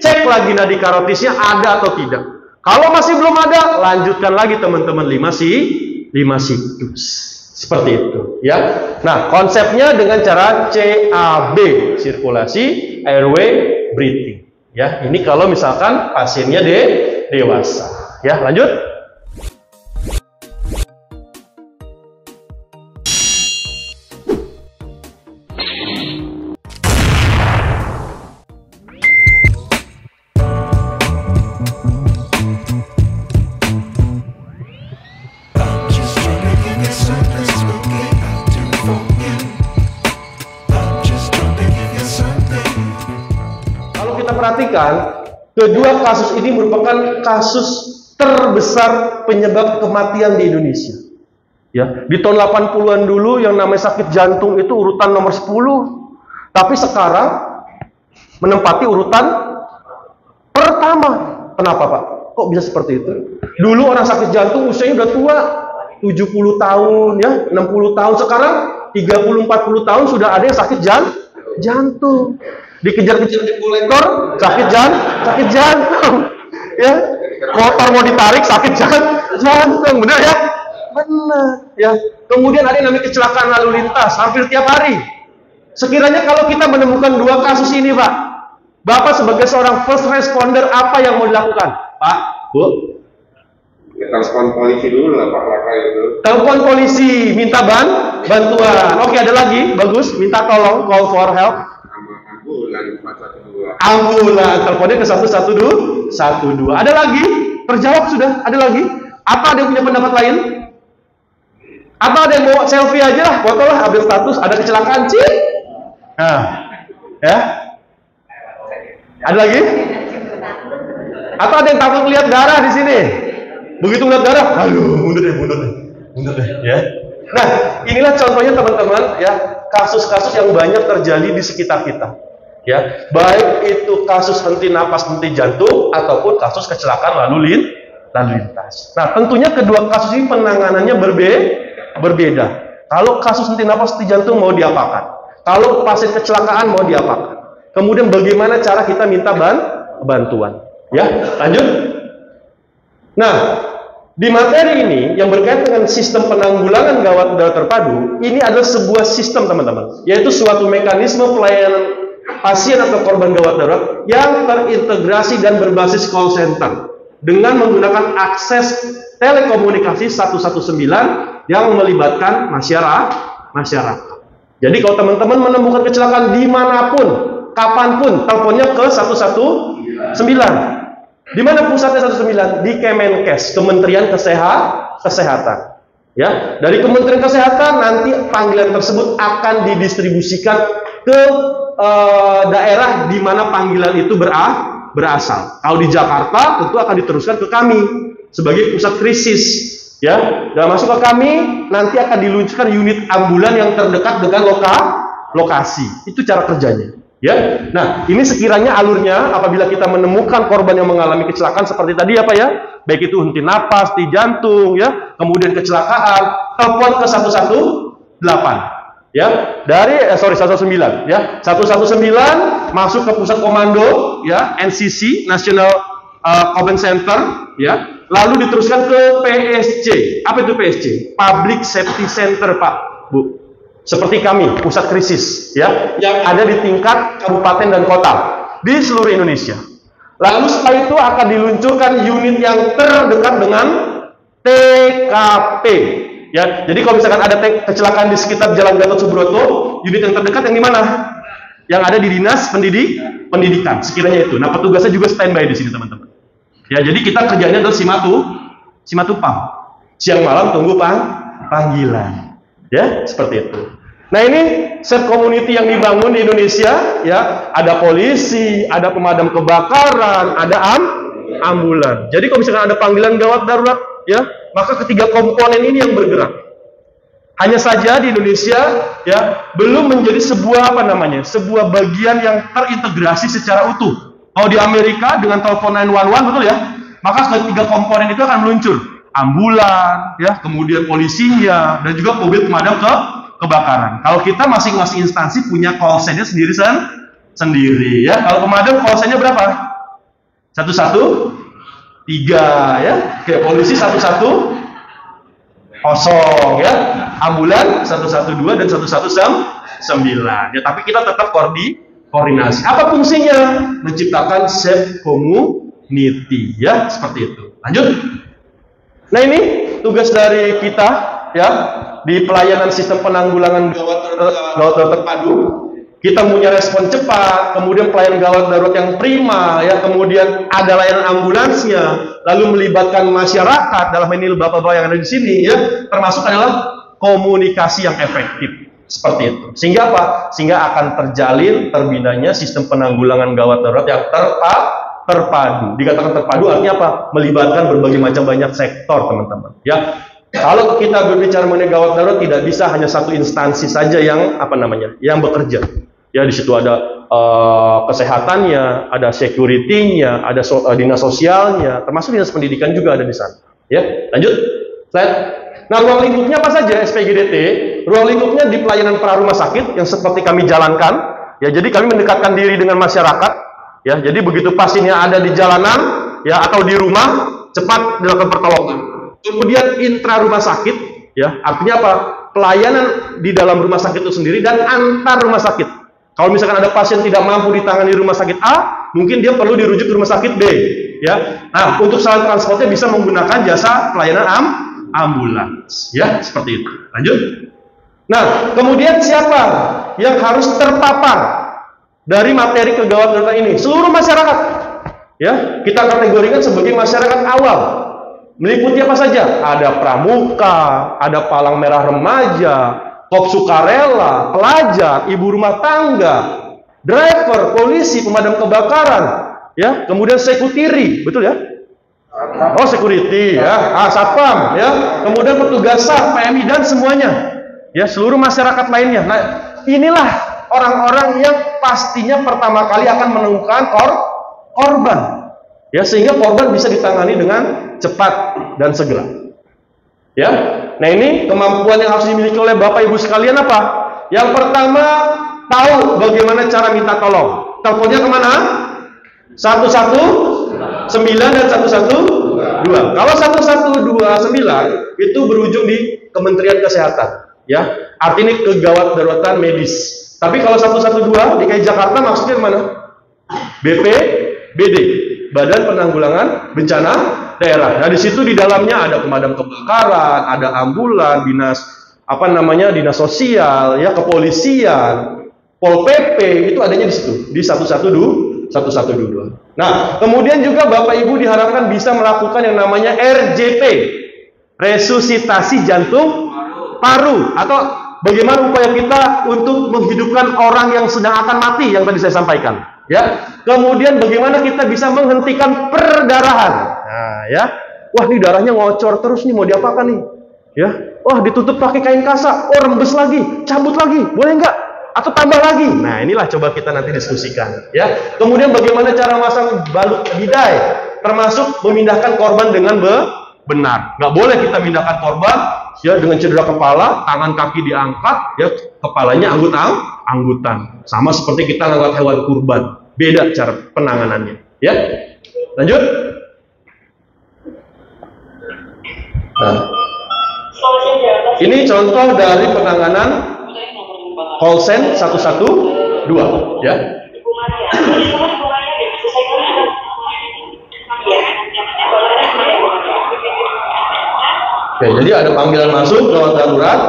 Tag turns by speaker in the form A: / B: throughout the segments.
A: cek lagi nadi karotisnya ada atau tidak. Kalau masih belum ada, lanjutkan lagi teman-teman 5 siklus. Seperti itu, ya. Nah, konsepnya dengan cara CAB, sirkulasi, airway, breathing. Ya, ini kalau misalkan pasiennya dewasa. Ya, lanjut. Perhatikan, kedua kasus ini merupakan kasus terbesar penyebab kematian di Indonesia. Ya, di tahun 80-an dulu yang namanya sakit jantung itu urutan nomor 10. Tapi sekarang menempati urutan pertama. Kenapa, Pak? Kok bisa seperti itu? Dulu orang sakit jantung usianya udah tua, 70 tahun, ya, 60 tahun. Sekarang 30-40 tahun sudah ada yang sakit jantung. Dikejar-kejar di kolektor, sakit jantung, ya. Motor mau ditarik, sakit jantung, benar ya? Benar, ya. Kemudian ada yang namanya kecelakaan lalu lintas, hampir tiap hari. Sekiranya kalau kita menemukan dua kasus ini, Pak, Bapak sebagai seorang first responder, apa yang mau dilakukan, Pak, Bu?
B: Ya, telepon polisi dulu lah, Pak Laka itu.
A: Telepon polisi, minta bantuan. Oke, ada lagi, bagus, minta tolong, call for help. Ambulan, teleponnya ke 112. Ada lagi? Terjawab sudah? Ada lagi? Apa ada yang punya pendapat lain? Apa ada yang mau selfie aja lah, foto lah, update status, ada kecelakaan, cik. Nah, ya. Ada lagi? Atau ada yang takut lihat darah di sini? Begitu lihat darah, aduh, mundur deh, ya. Nah, inilah contohnya teman-teman, ya, kasus-kasus yang banyak terjadi di sekitar kita. Ya, baik itu kasus henti napas, henti jantung, ataupun kasus kecelakaan lalu lintas. Nah, tentunya kedua kasus ini penanganannya berbeda. Kalau kasus henti napas, henti jantung mau diapakan? Kalau pasien kecelakaan mau diapakan? Kemudian bagaimana cara kita minta bantuan? Ya, lanjut. Nah, di materi ini yang berkaitan dengan sistem penanggulangan gawat darurat terpadu, ini adalah sebuah sistem, teman-teman, yaitu suatu mekanisme pelayanan pasien atau korban gawat darurat yang terintegrasi dan berbasis call center dengan menggunakan akses telekomunikasi 119 yang melibatkan masyarakat. Jadi kalau teman-teman menemukan kecelakaan dimanapun, kapanpun, teleponnya ke 119. Di mana pusatnya 119? Di Kemenkes, Kementerian Kesehatan. Ya, dari Kementerian Kesehatan nanti panggilan tersebut akan didistribusikan ke daerah di mana panggilan itu berasal. Kalau di Jakarta tentu akan diteruskan ke kami sebagai pusat krisis, ya. Dan masuk ke kami nanti akan diluncurkan unit ambulan yang terdekat dengan lokasi. Itu cara kerjanya, ya. Nah, ini sekiranya alurnya apabila kita menemukan korban yang mengalami kecelakaan seperti tadi apa ya? Baik itu henti napas, henti jantung, ya. Kemudian kecelakaan, telepon ke 118. Ya, dari 119 ya. 119 masuk ke pusat komando ya, NCC, National Command Center ya. Lalu diteruskan ke PSC. Apa itu PSC? Public Safety Center, Pak, Bu. Seperti kami, pusat krisis ya, yang ada di tingkat kabupaten dan kota di seluruh Indonesia. Lalu setelah itu akan diluncurkan unit yang terdekat dengan TKP. Ya, jadi kalau misalkan ada kecelakaan di sekitar Jalan Gatot Subroto, unit yang terdekat yang di mana? Yang ada di Dinas Pendidikan, sekiranya itu. Nah, petugasnya juga standby di sini, teman-teman. Ya, jadi kita kerjanya adalah simatupang. Siang malam tunggu panggilan. Ya, seperti itu. Nah, ini safe community yang dibangun di Indonesia, ya. Ada polisi, ada pemadam kebakaran, ada ambulan. Jadi kalau misalkan ada panggilan gawat darurat, ya, maka ketiga komponen ini yang bergerak. Hanya saja di Indonesia ya belum menjadi sebuah sebuah bagian yang terintegrasi secara utuh. Kalau di Amerika dengan telepon 911 betul ya, maka ketiga komponen itu akan meluncur. Ambulan, ya, kemudian polisinya dan juga mobil pemadam kebakaran. Kalau kita masing-masing instansi punya call center sendiri ya. Kalau pemadam call center berapa? 113 ya. Oke, polisi 110 ya. Ambulan 112 dan 119 ya. Tapi kita tetap koordinasi. Apa fungsinya? Menciptakan safe community ya, seperti itu. Lanjut. Nah, ini tugas dari kita ya di pelayanan sistem penanggulangan gawat darurat terpadu. Kita punya respon cepat, kemudian pelayanan gawat darurat yang prima ya, kemudian ada layanan ambulansnya, lalu melibatkan masyarakat, dalam ini bapak-bapak yang ada di sini ya, termasuk adalah komunikasi yang efektif. Seperti itu. Sehingga apa? Sehingga akan terjalin terbinanya sistem penanggulangan gawat darurat yang terpadu. Dikatakan terpadu artinya apa? Melibatkan berbagai macam banyak sektor, teman-teman. Ya, kalau kita berbicara mengenai gawat darurat, tidak bisa hanya satu instansi saja yang yang bekerja. Ya, di situ ada kesehatannya, ada security-nya, ada dinas sosialnya, termasuk dinas pendidikan juga ada di sana. Ya, lanjut. Slide. Nah, ruang lingkupnya apa saja SPGDT? Ruang lingkupnya di pelayanan pra rumah sakit yang seperti kami jalankan. Ya, jadi kami mendekatkan diri dengan masyarakat. Ya, jadi begitu pasiennya ada di jalanan, ya atau di rumah, cepat dilakukan pertolongan. Kemudian intra rumah sakit, ya artinya apa? Pelayanan di dalam rumah sakit itu sendiri dan antar rumah sakit. Kalau misalkan ada pasien tidak mampu ditangani di rumah sakit A, mungkin dia perlu dirujuk ke rumah sakit B. Ya, nah untuk sarana transportnya bisa menggunakan jasa pelayanan ambulans. Ya, seperti itu. Lanjut. Nah, kemudian siapa yang harus terpapar dari materi kegawat darurat ini? Seluruh masyarakat. Ya, kita kategorikan sebagai masyarakat awal. Meliputi apa saja? Ada pramuka, ada palang merah remaja, kop sukarela, pelajar, ibu rumah tangga, driver, polisi, pemadam kebakaran, ya, kemudian sekutiri, betul ya? Oh, security, ya, satpam, ya, kemudian petugas SAR, PMI dan semuanya, ya, seluruh masyarakat lainnya. Nah, inilah orang-orang yang pastinya pertama kali akan menemukan korban, ya, sehingga korban bisa ditangani dengan cepat dan segera. Ya, nah ini kemampuan yang harus dimiliki oleh Bapak Ibu sekalian apa? Yang pertama, tahu bagaimana cara minta tolong. Teleponnya kemana? 119 dan 112. Kalau 129 itu berujung di Kementerian Kesehatan. Ya, artinya kegawat daruratan medis. Tapi kalau 112 DKI Jakarta maksudnya kemana? BPBD, Badan Penanggulangan Bencana Daerah. Nah, di situ di dalamnya ada pemadam kebakaran, ada ambulan, dinas dinas sosial, ya, kepolisian, Pol PP, itu adanya di situ, di 112. Nah, kemudian juga Bapak Ibu diharapkan bisa melakukan yang namanya RJP, resusitasi jantung paru, atau bagaimana upaya kita untuk menghidupkan orang yang sedang akan mati yang tadi saya sampaikan. Ya, kemudian bagaimana kita bisa menghentikan perdarahan. Nah, ya, wah ini darahnya ngocor terus nih, mau diapakan nih? Ya, wah ditutup pakai kain kasa, oh rembes lagi, cabut lagi, boleh nggak? Atau tambah lagi? Nah, inilah coba kita nanti diskusikan. Ya, kemudian bagaimana cara masang balut bidai, termasuk memindahkan korban dengan benar. Nggak boleh kita mindahkan korban ya dengan cedera kepala, tangan kaki diangkat, ya kepalanya anggutan. Sama seperti kita ngangkat hewan kurban, beda cara penanganannya. Ya, lanjut. Nah, ini contoh dari penanganan call-sen 112, ya. Oke, jadi ada panggilan masuk gawat darurat,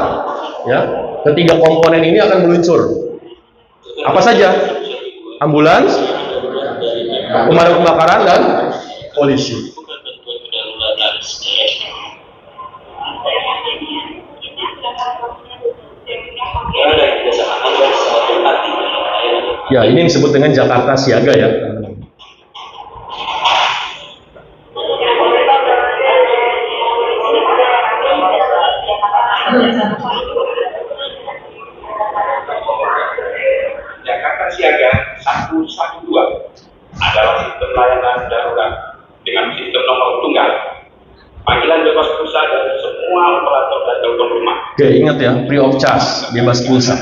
A: ya. Ketiga komponen ini akan meluncur. Apa saja? Ambulans, pemadam kebakaran, dan polisi. Ya, ini disebut dengan Jakarta Siaga, ya.
B: Jakarta Siaga 112 adalah sistem layanan darurat dengan sistem nomor tunggal. Panggilan bebas pulsa dari semua operator dan telepon rumah.
A: Oke, ingat ya, free of charge, bebas pulsa.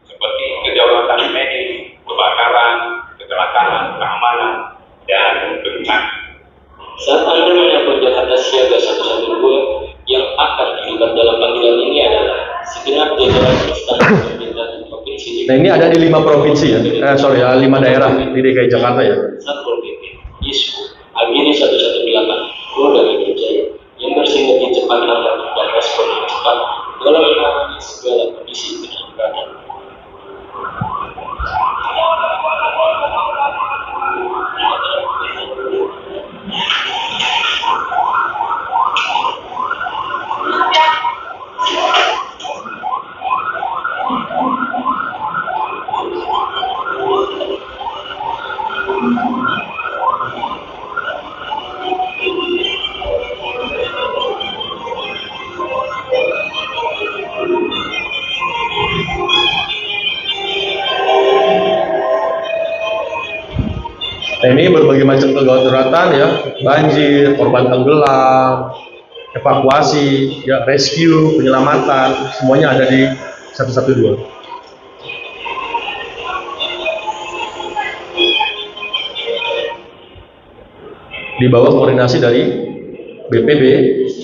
B: Seperti kedaulatan medis, kebakaran, kecelakaan, keamanan, dan bencana.
C: Saat Anda menyapa Jakarta Siaga 112, yang akan terlibat dalam panggilan ini adalah segenap jajaran instansi pemerintahan provinsi.
A: Nah, ini ada di 5 provinsi ya, 5 daerah di DKI Jakarta ya.
C: Satpol PP, ISU, AGD 118, Polda Metro Jaya, yang bersinergi cepat tanggap dan respon yang cepat dalam menangani segala kondisi kedaruratan.
A: Nah, ini berbagai macam kegawat daruratan ya, banjir, korban tenggelam, evakuasi, ya, rescue, penyelamatan, semuanya ada di 112. Di bawah koordinasi dari BPBD.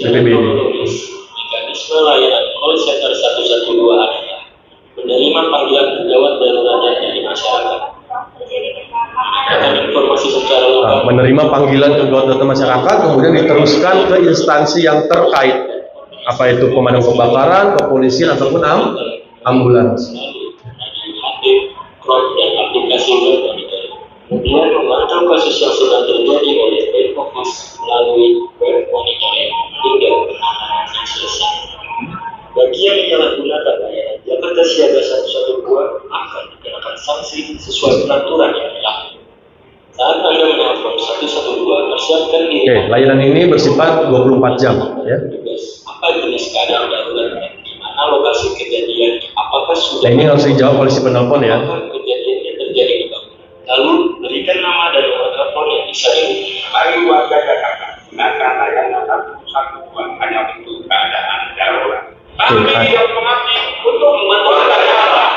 C: Mekanisme layanan call center 112 adalah menerima panggilan kegawat darurat dari masyarakat. Informasi secara lokal.
A: Menerima panggilan kegawat darurat masyarakat, kemudian diteruskan ke instansi yang terkait, apa itu pemadam kebakaran, kepolisian ataupun ambulans.
C: Dan aplikasi web monitor. Kemudian memantau kasus yang sedang terjadi oleh back office melalui web monitoring hingga penanganan yang selesai. Bagi yang menyalahgunakan layanan Jakarta Siaga 112 akan dikenakan sanksi sesuai peraturan yang berlaku. Saat Anda menelpon 112, persiapkan diri.
A: Oke, layanan ini bersifat 24 jam ya.
C: Apa jenis keadaan darurat dan di mana lokasi kejadian? Apakah sudah?
A: Nah, ini harus dijawab oleh si penelpon ya.
C: Kejadiannya terjadi di bangunan. Lalu berikan nama dan nomor telepon yang bisa dihubungi.
B: Bagi warga Jakarta, gunakan layanan 112 hanya untuk keadaan darurat. Kami tidak mengabdi untuk membantu masyarakat.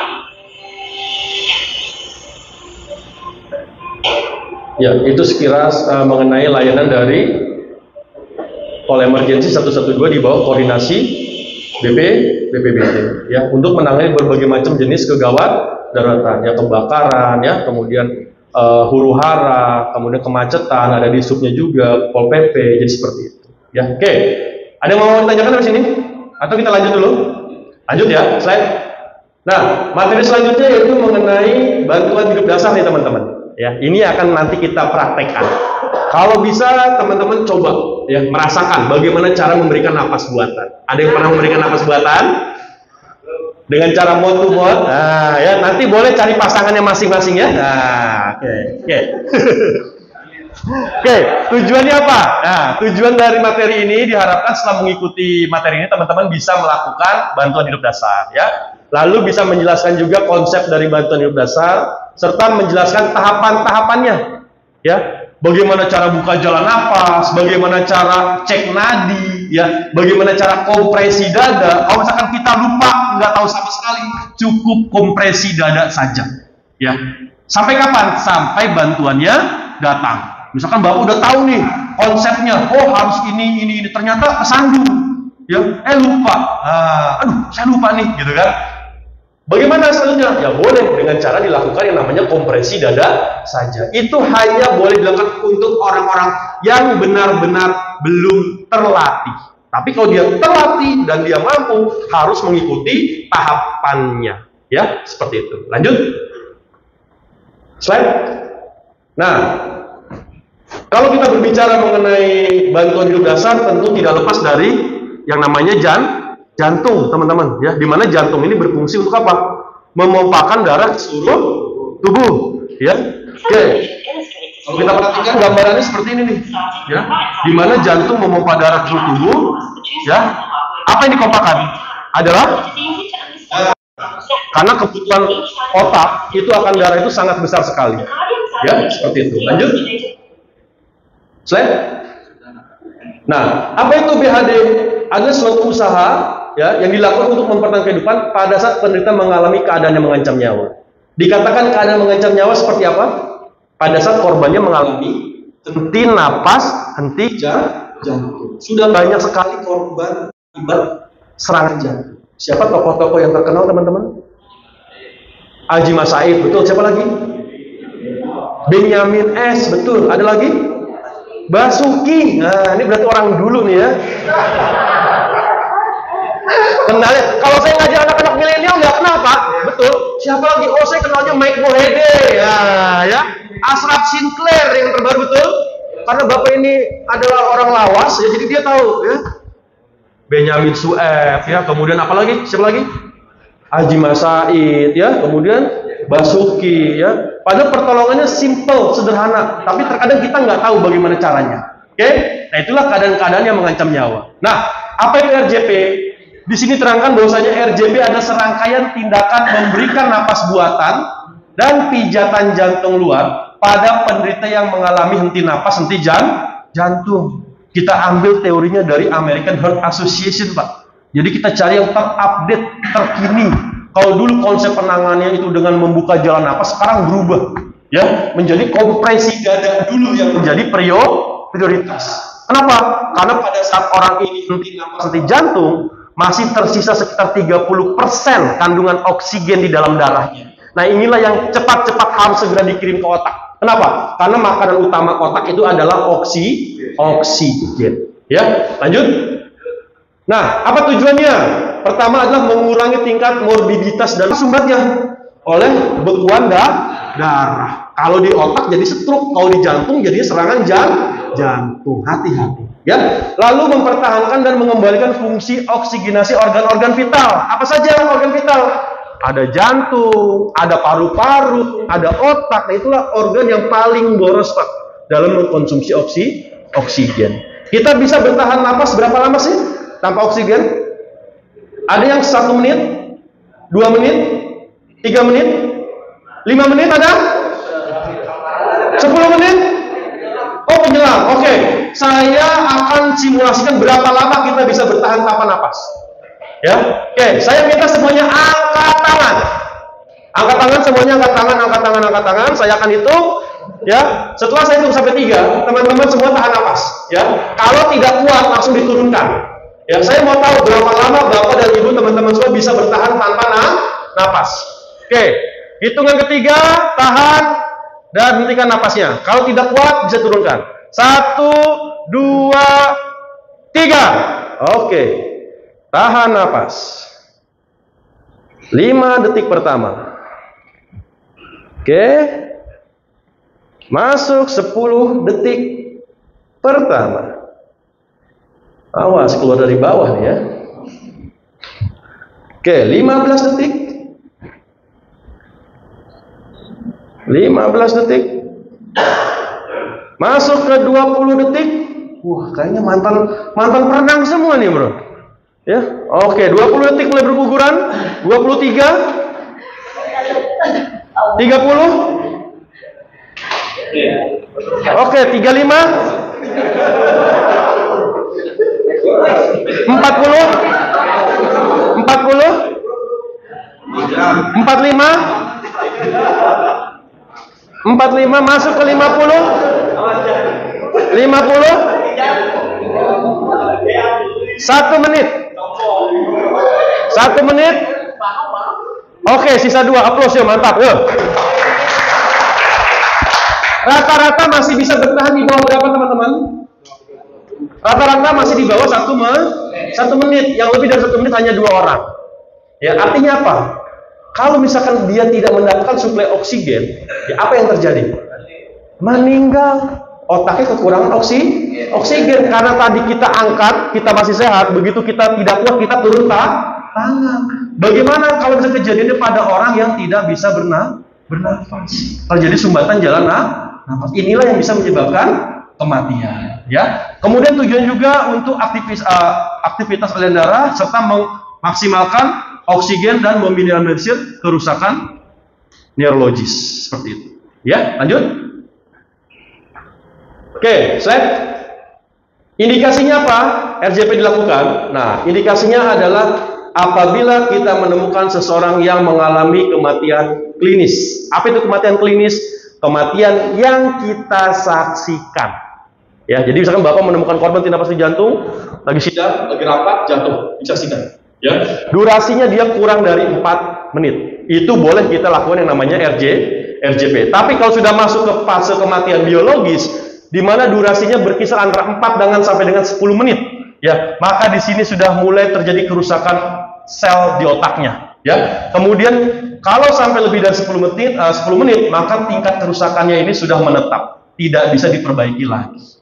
A: Ya, itu sekilas mengenai layanan dari Call Emergency 112 di bawah koordinasi BPBD ya, untuk menangani berbagai macam jenis kegawat daruratan ya, kebakaran ya, kemudian huru-hara, kemudian kemacetan, ada di subnya juga Pol PP, jadi seperti itu ya. Oke, ada yang mau ditanyakan dari sini atau kita lanjut dulu? Lanjut ya, slide. Nah, materi selanjutnya yaitu mengenai bantuan hidup dasar nih teman-teman. Ya, ini akan nanti kita praktekkan. Kalau bisa teman-teman coba ya merasakan bagaimana cara memberikan napas buatan. Ada yang pernah memberikan napas buatan? Dengan cara mouth to mouth. Nah, ya nanti boleh cari pasangannya masing-masing ya. Nah, oke. Oke, tujuannya apa? Nah, tujuan dari materi ini diharapkan setelah mengikuti materi ini teman-teman bisa melakukan bantuan hidup dasar ya. Lalu bisa menjelaskan juga konsep dari bantuan hidup dasar serta menjelaskan tahapan-tahapannya ya. Bagaimana cara buka jalan napas, bagaimana cara cek nadi ya, bagaimana cara kompresi dada. Kalau misalkan kita lupa, nggak tahu sama sekali, cukup kompresi dada saja ya. Sampai kapan? Sampai bantuannya datang. Misalkan Bapak udah tahu nih konsepnya, oh harus ini, ternyata kesandung ya, lupa, aduh saya lupa nih gitu kan. Bagaimana selanjutnya? Ya boleh dengan cara dilakukan yang namanya kompresi dada saja. Itu hanya boleh dilakukan untuk orang-orang yang benar-benar belum terlatih. Tapi kalau dia terlatih dan dia mampu, harus mengikuti tahapannya. Ya, seperti itu. Lanjut. Slide. Nah, kalau kita berbicara mengenai bantuan hidup dasar, tentu tidak lepas dari yang namanya jantung, teman-teman, ya, di mana jantung ini berfungsi untuk apa? Memompakan darah ke seluruh tubuh, ya. Oke. Kalau kita perhatikan gambarannya seperti ini nih, ya, di mana jantung memompa darah ke seluruh tubuh, ya. Apa yang dikompakan? Adalah karena kebutuhan otak itu akan darah itu sangat besar sekali, ya, seperti itu. Lanjut. Slide. Nah, apa itu BHD? Ada suatu usaha ya yang dilakukan untuk mempertahankan kehidupan pada saat penderita mengalami keadaan yang mengancam nyawa. Dikatakan keadaan mengancam nyawa seperti apa? Pada saat korbannya mengalami henti napas, henti jantung. Sudah banyak sekali korban akibat serangan jantung. Siapa tokoh-tokoh yang terkenal, teman-teman? Haji Mas Said, betul. Siapa lagi? Benyamin S, betul. Ada lagi? Basuki. Nah, ini berarti orang dulu nih ya. Kenalnya, kalau saya ngajar anak-anak milenial nggak kenal Pak, betul. Siapa lagi? Oh, saya kenalnya Mike Mohede, ya. Ashraf Sinclair yang terbaru, betul. Karena bapak ini adalah orang lawas, ya, jadi dia tahu, ya. Benyamin Sueb, ya. Kemudian apa lagi? Siapa lagi? Haji Mas Said, ya. Kemudian Basuki, ya. Padahal pertolongannya simple, sederhana, tapi terkadang kita nggak tahu bagaimana caranya. Oke? Nah, itulah keadaan-keadaan yang mengancam nyawa. Nah, apa itu RJP? Di sini terangkan bahwasanya RJP ada serangkaian tindakan memberikan napas buatan dan pijatan jantung luar pada penderita yang mengalami henti napas, henti jantung. Kita ambil teorinya dari American Heart Association, Pak. Jadi kita cari yang terupdate, terkini. Kalau dulu konsep penanganannya itu dengan membuka jalan napas, sekarang berubah, ya, menjadi kompresi dada dulu yang menjadi prioritas. Kenapa? Karena pada saat orang ini henti napas, henti jantung, masih tersisa sekitar 30% kandungan oksigen di dalam darahnya. Nah, inilah yang cepat-cepat harus segera dikirim ke otak. Kenapa? Karena makanan utama otak itu adalah oksigen. Ya, lanjut. Nah, apa tujuannya? Pertama adalah mengurangi tingkat morbiditas dan sumbatnya oleh bekuan darah. Kalau di otak jadi stroke, kalau di jantung jadi serangan jantung. Hati-hati. Ya, lalu mempertahankan dan mengembalikan fungsi oksigenasi organ-organ vital. Apa saja organ vital? Ada jantung, ada paru-paru, ada otak. Nah, itulah organ yang paling boros, Pak, dalam mengkonsumsi oksigen. Kita bisa bertahan napas berapa lama sih tanpa oksigen? Ada yang 1 menit, 2 menit, 3 menit, 5 menit ada? 10 menit? Oh, penyelam. Oke. Saya akan simulasikan berapa lama kita bisa bertahan tanpa napas. Ya. Oke, saya minta semuanya angkat tangan. Angkat tangan semuanya, angkat tangan. Saya akan hitung, ya. Setelah saya hitung sampai 3, teman-teman semua tahan napas, ya. Kalau tidak kuat langsung diturunkan. Ya, saya mau tahu berapa lama Bapak dan Ibu teman-teman semua bisa bertahan tanpa napas. Oke. Hitungan ketiga, tahan dan hentikan napasnya. Kalau tidak kuat bisa turunkan. 1, 2, 3. Oke. Tahan napas. 5 detik pertama. Oke. Masuk 10 detik pertama. Awas keluar dari bawah nih ya. Oke, 15 detik. 15 detik. Masuk ke 20 detik. Wah, kayaknya mantan perenang semua nih, Bro. Ya. Oke, 20 detik mulai berguguran. 23. 30. Oke, 35. 40. 45. 45 masuk ke 50. 50. 1 menit. 1 menit. Oke, sisa 2. Aplaus ya, mantap. Yuk. Rata-rata masih bisa bertahan di bawah berapa, teman-teman? Rata-rata masih di bawah 1 menit. Yang lebih dari 1 menit hanya 2 orang. Ya, artinya apa? Kalau misalkan dia tidak mendapatkan suplai oksigen, ya apa yang terjadi? Meninggal. Otaknya kekurangan oksigen. Karena tadi kita angkat, kita masih sehat. Begitu kita tidak kuat, kita turun tangan. Bagaimana kalau bisa kejadiannya pada orang yang tidak bisa bernafas? Terjadi sumbatan jalan nafas. Inilah yang bisa menyebabkan kematian. Ya. Kemudian tujuan juga untuk aktivitas aliran darah serta memaksimalkan oksigen dan meminimalisir kerusakan neurologis seperti itu. Ya, lanjut. Oke, slide. Indikasinya apa? RJP dilakukan. Nah, indikasinya adalah apabila kita menemukan seseorang yang mengalami kematian klinis. Apa itu kematian klinis? kematian yang kita saksikan. Ya, jadi misalkan Bapak menemukan korban tindak pasti jantung, lagi sidang, lagi rapat, jatuh, disaksikan. Ya, durasinya dia kurang dari 4 menit. Itu boleh kita lakukan yang namanya RJP. Tapi kalau sudah masuk ke fase kematian biologis, di mana durasinya berkisar antara 4 sampai dengan 10 menit, ya, maka di sini sudah mulai terjadi kerusakan sel di otaknya. Ya, kemudian kalau sampai lebih dari 10 menit, maka tingkat kerusakannya ini sudah menetap, tidak bisa diperbaiki lagi.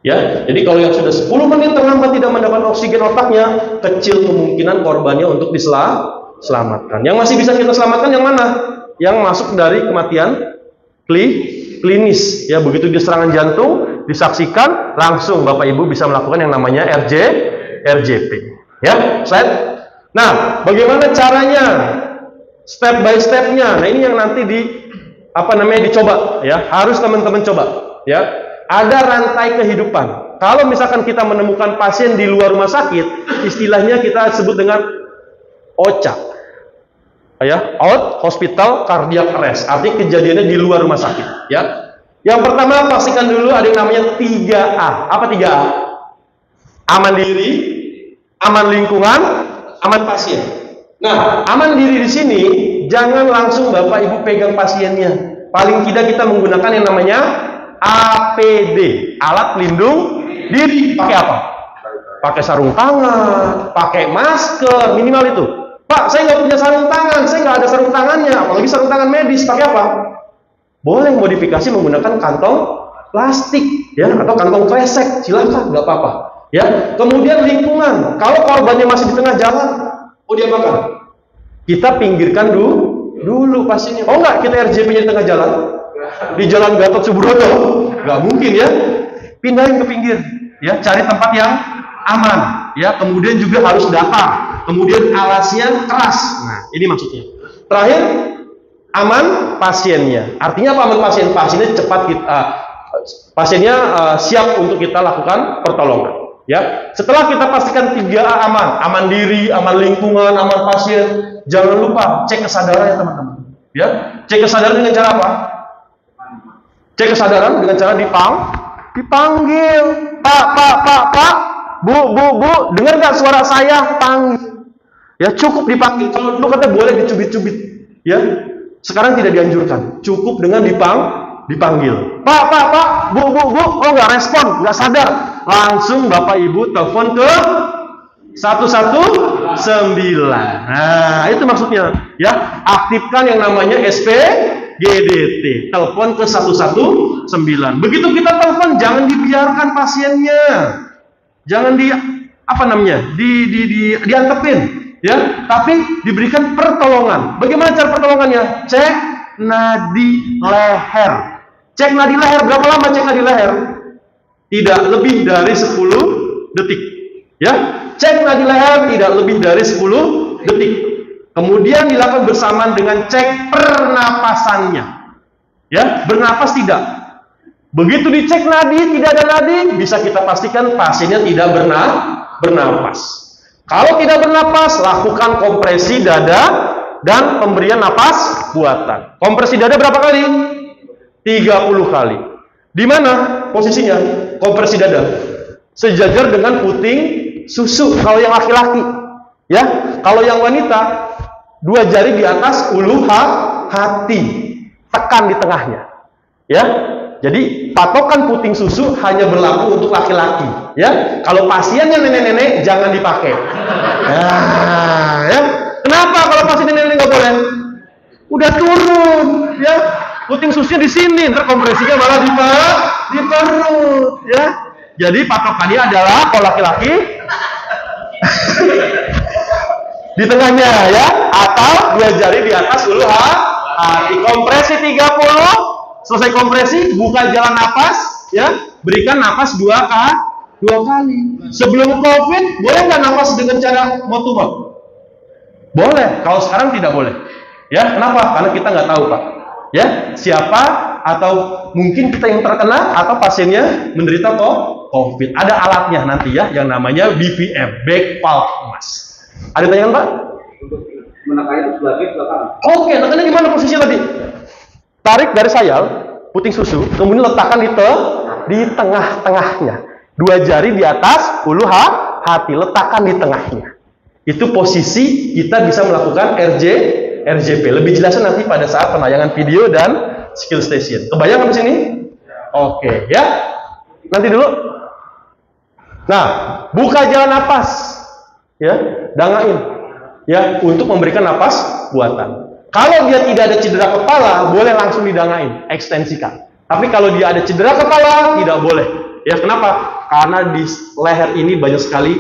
A: Ya, jadi kalau yang sudah 10 menit terlambat tidak mendapat oksigen otaknya, kecil kemungkinan korbannya untuk diselamatkan. Yang masih bisa kita selamatkan yang mana? Yang masuk dari kematian klinis. Ya, begitu dia serangan jantung, disaksikan, langsung Bapak Ibu bisa melakukan yang namanya RJP. Ya, slide. Nah, bagaimana caranya? Step by stepnya. Nah, ini yang nanti dicoba. Ya, harus teman-teman coba. Ya. Ada rantai kehidupan. Kalau misalkan kita menemukan pasien di luar rumah sakit, istilahnya kita sebut dengan OCA. Ya, out hospital cardiac arrest. Artinya kejadiannya di luar rumah sakit, ya. Yang pertama, pastikan dulu ada yang namanya 3A. Apa 3A? Aman diri, aman lingkungan, aman pasien. Nah, aman diri di sini jangan langsung Bapak Ibu pegang pasiennya. Paling tidak kita menggunakan yang namanya APD, alat pelindung diri. Pakai apa? Pakai sarung tangan, pakai masker, minimal itu. Pak, saya nggak punya sarung tangan, saya nggak ada sarung tangannya, apalagi sarung tangan medis. Pakai apa? Boleh modifikasi menggunakan kantong plastik, ya, atau kantong kresek, silahkan, nggak apa-apa. Ya. Kemudian lingkungan, kalau korbannya masih di tengah jalan, diapakan? Kita pinggirkan dulu pasiennya. Oh nggak, kita RJP-nya di tengah jalan. Di Jalan Gatot Subroto, nggak mungkin ya, pindahin ke pinggir, ya, cari tempat yang aman, ya, kemudian juga harus datar, kemudian alasnya keras. Nah, ini maksudnya. Terakhir, aman pasiennya. Artinya apa aman pasien? Pasiennya cepat pasiennya siap untuk kita lakukan pertolongan. Ya, setelah kita pastikan 3A aman diri, aman lingkungan, aman pasien, jangan lupa cek kesadaran ya teman-teman. Ya, cek kesadaran dengan cara apa? Cek kesadaran dengan cara dipanggil, Pak, Bu, dengar nggak suara saya? Panggil. Ya, cukup dipanggil. Kalau dulu kata boleh dicubit-cubit, ya. Sekarang tidak dianjurkan. Cukup dengan dipanggil. Pak, Bu, oh nggak respon, nggak sadar. Langsung Bapak Ibu telepon ke 119. Nah, itu maksudnya, ya. Aktifkan yang namanya SPGDT, telepon ke 119. Begitu kita telepon, jangan dibiarkan pasiennya, jangan diantepin, ya, tapi diberikan pertolongan. Bagaimana cara pertolongannya? Cek nadi leher. Cek nadi leher, berapa lama cek nadi leher? Tidak lebih dari 10 detik, ya. Cek nadi leher tidak lebih dari 10 detik. Kemudian dilakukan bersamaan dengan cek pernapasannya. Ya, bernapas tidak. Begitu dicek nadi, tidak ada nadi, bisa kita pastikan pasiennya tidak bernapas. Kalau tidak bernapas, lakukan kompresi dada dan pemberian napas buatan. Kompresi dada berapa kali? 30 kali. Di mana posisinya? Kompresi dada sejajar dengan puting susu kalau yang laki-laki. Ya, kalau yang wanita 2 jari di atas ulu hati, tekan di tengahnya. Ya, jadi patokan puting susu hanya berlaku untuk laki-laki. Ya, kalau pasiennya nenek-nenek jangan dipakai. Nah, ya, kenapa kalau pasien nenek-nenek nggak boleh? Udah turun, ya, puting susunya di sini, ntar kompresinya malah di perut. Ya, jadi patokannya adalah kalau laki-laki di tengahnya, ya, atau 2 jari di atas ulu hati. Kompresi 30, selesai kompresi, buka jalan napas, ya, berikan napas 2 kali. Sebelum COVID, boleh nggak napas dengan cara mouth-to-mouth? Boleh, kalau sekarang tidak boleh. Ya, kenapa? Karena kita nggak tahu, Pak. Ya, siapa atau mungkin kita yang terkena atau pasiennya menderita COVID. Ada alatnya nanti, ya, yang namanya BVM, back valve mask. Ada pertanyaan, Pak?
D: Untuk menekan itu sebelah kiri, sebelah kanan.
A: Oke, nekannya gimana posisinya tadi? Tarik dari sayal, puting susu, kemudian letakkan di tengah-tengahnya. 2 jari di atas ulu hati, letakkan di tengahnya. Itu posisi kita bisa melakukan RJP. Lebih jelasnya nanti pada saat penayangan video dan skill station. Kebayang di sini? Oke, ya. Nanti dulu. Nah, buka jalan napas. Ya, dangain. Ya, untuk memberikan napas buatan. Kalau dia tidak ada cedera kepala, boleh langsung didangain, ekstensikan. Tapi kalau dia ada cedera kepala, tidak boleh. Ya, kenapa? Karena di leher ini banyak sekali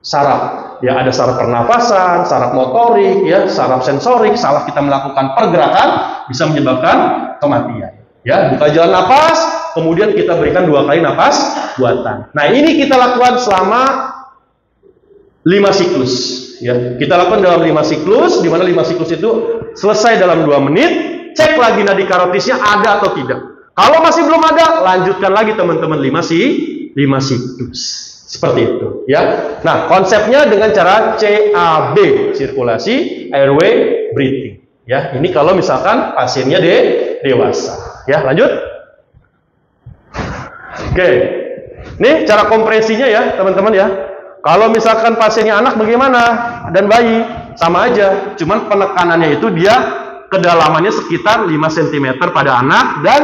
A: saraf. Ya, ada saraf pernapasan, saraf motorik, ya, saraf sensorik. Salah kita melakukan pergerakan bisa menyebabkan kematian. Ya, buka jalan napas, kemudian kita berikan 2 kali napas buatan. Nah, ini kita lakukan selama 5 siklus. Ya, kita lakukan dalam 5 siklus, di mana 5 siklus itu selesai dalam 2 menit. Cek lagi nadi karotisnya ada atau tidak. Kalau masih belum ada, lanjutkan lagi teman-teman 5 siklus. Seperti itu, ya. Nah, konsepnya dengan cara CAB, sirkulasi, airway, breathing. Ya, ini kalau misalkan pasiennya dewasa. Ya, lanjut. Oke. Ini cara kompresinya ya, teman-teman ya. Kalau misalkan pasiennya anak bagaimana? Dan bayi, sama aja. Cuman penekanannya itu dia kedalamannya sekitar 5 cm pada anak dan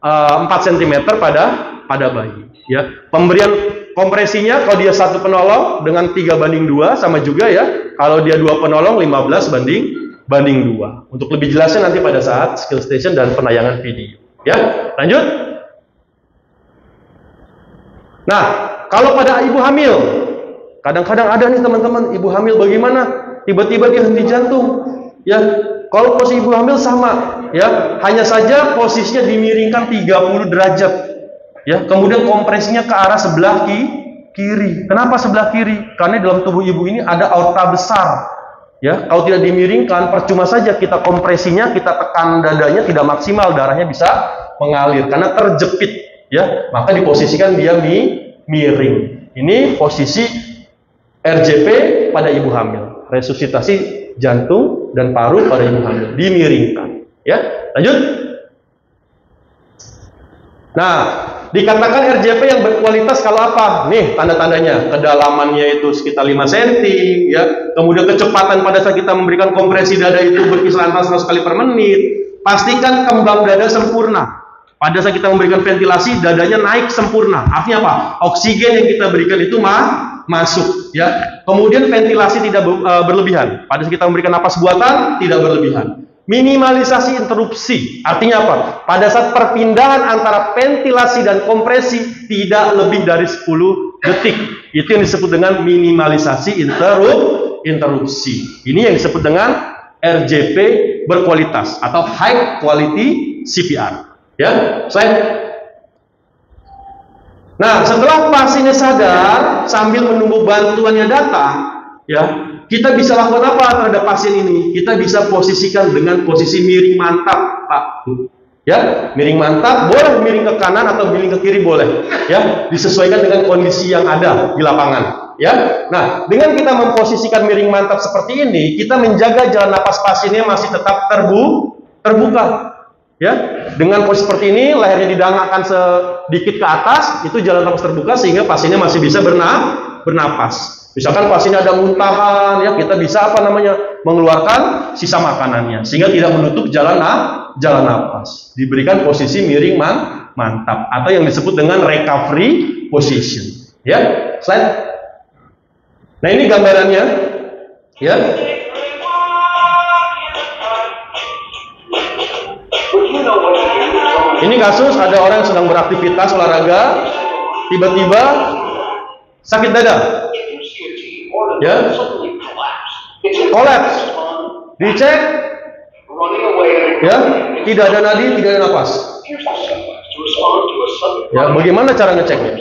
A: 4 cm pada bayi. Ya, pemberian kompresinya kalau dia 1 penolong dengan 3:2 sama juga ya. Kalau dia 2 penolong 15:2. Untuk lebih jelasnya nanti pada saat skill station dan penayangan video. Ya, lanjut. Nah, kalau pada ibu hamil, kadang-kadang ada nih teman-teman, ibu hamil bagaimana? Tiba-tiba dia henti jantung. Ya, kalau posisi ibu hamil sama, ya, hanya saja posisinya dimiringkan 30 derajat. Ya, kemudian kompresinya ke arah sebelah kiri. Kenapa sebelah kiri? Karena dalam tubuh ibu ini ada aorta besar. Ya, kalau tidak dimiringkan, percuma saja kita kompresinya, kita tekan dadanya tidak maksimal, darahnya bisa mengalir karena terjepit. Ya, maka diposisikan dia miring. Ini posisi RJP pada ibu hamil, resusitasi jantung dan paru pada ibu hamil, dimiringkan. Ya, lanjut. Nah, dikatakan RJP yang berkualitas kalau apa? Nih tanda-tandanya, kedalamannya itu sekitar 5 cm, ya. Kemudian kecepatan pada saat kita memberikan kompresi dada itu berkisar 100 kali per menit. Pastikan kembang dada sempurna. Pada saat kita memberikan ventilasi, dadanya naik sempurna. Artinya apa? Oksigen yang kita berikan itu masuk, ya. Kemudian ventilasi tidak berlebihan. Pada saat kita memberikan napas buatan, tidak berlebihan. Minimalisasi interupsi. Artinya apa? Pada saat perpindahan antara ventilasi dan kompresi tidak lebih dari 10 detik. Itu yang disebut dengan minimalisasi interupsi. Ini yang disebut dengan RJP berkualitas atau high quality CPR. Ya, slide. Nah, setelah pasiennya sadar sambil menunggu bantuannya datang, ya, kita bisa lakukan apa terhadap pasien ini? Kita bisa posisikan dengan posisi miring mantap, Pak. Ya, miring mantap, boleh miring ke kanan atau miring ke kiri boleh. Ya, disesuaikan dengan kondisi yang ada di lapangan. Ya, nah, dengan kita memposisikan miring mantap seperti ini, kita menjaga jalan napas pasiennya masih tetap terbuka. Ya, dengan posisi seperti ini, lehernya didangakkan sedikit ke atas, itu jalan napas terbuka sehingga pasiennya masih bisa bernapas. Misalkan pasiennya ada muntahan, ya, kita bisa mengeluarkan sisa makanannya sehingga tidak menutup jalan napas. Diberikan posisi miring mantap atau yang disebut dengan recovery position. Ya, slide. Nah, ini gambarannya. Ya. Ini kasus ada orang yang sedang beraktivitas olahraga, tiba-tiba sakit dada, ya, kolaps, dicek, ya, tidak ada nadi, tidak ada napas. Ya, bagaimana cara ngeceknya?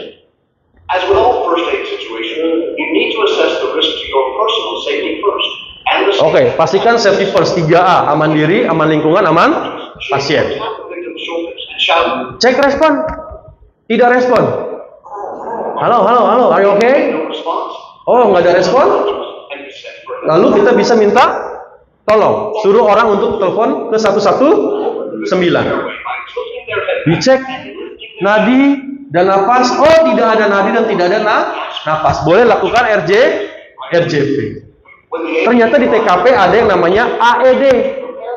A: Oke, pastikan safety first, 3A, aman diri, aman lingkungan, aman pasien. Cek respon. Tidak respon. Halo, are you okay? Oh, nggak ada respon. Lalu kita bisa minta tolong, suruh orang untuk telepon ke 119. Dicek nadi dan napas. Oh, tidak ada nadi dan tidak ada napas. Boleh lakukan RJP. Ternyata di TKP ada yang namanya AED,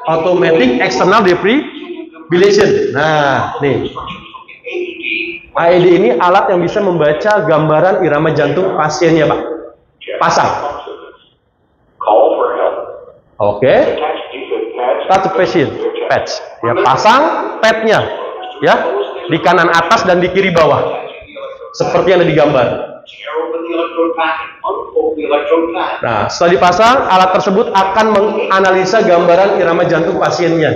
A: Automatic External Defibrillation. Nah, nih. AED ini alat yang bisa membaca gambaran irama jantung pasiennya, Pak. Pasang. Oke. Touch patient. Patch. Ya, pasang padnya. Ya, di kanan atas dan di kiri bawah. Seperti yang ada di gambar. Nah, setelah dipasang, alat tersebut akan menganalisa gambaran irama jantung pasiennya.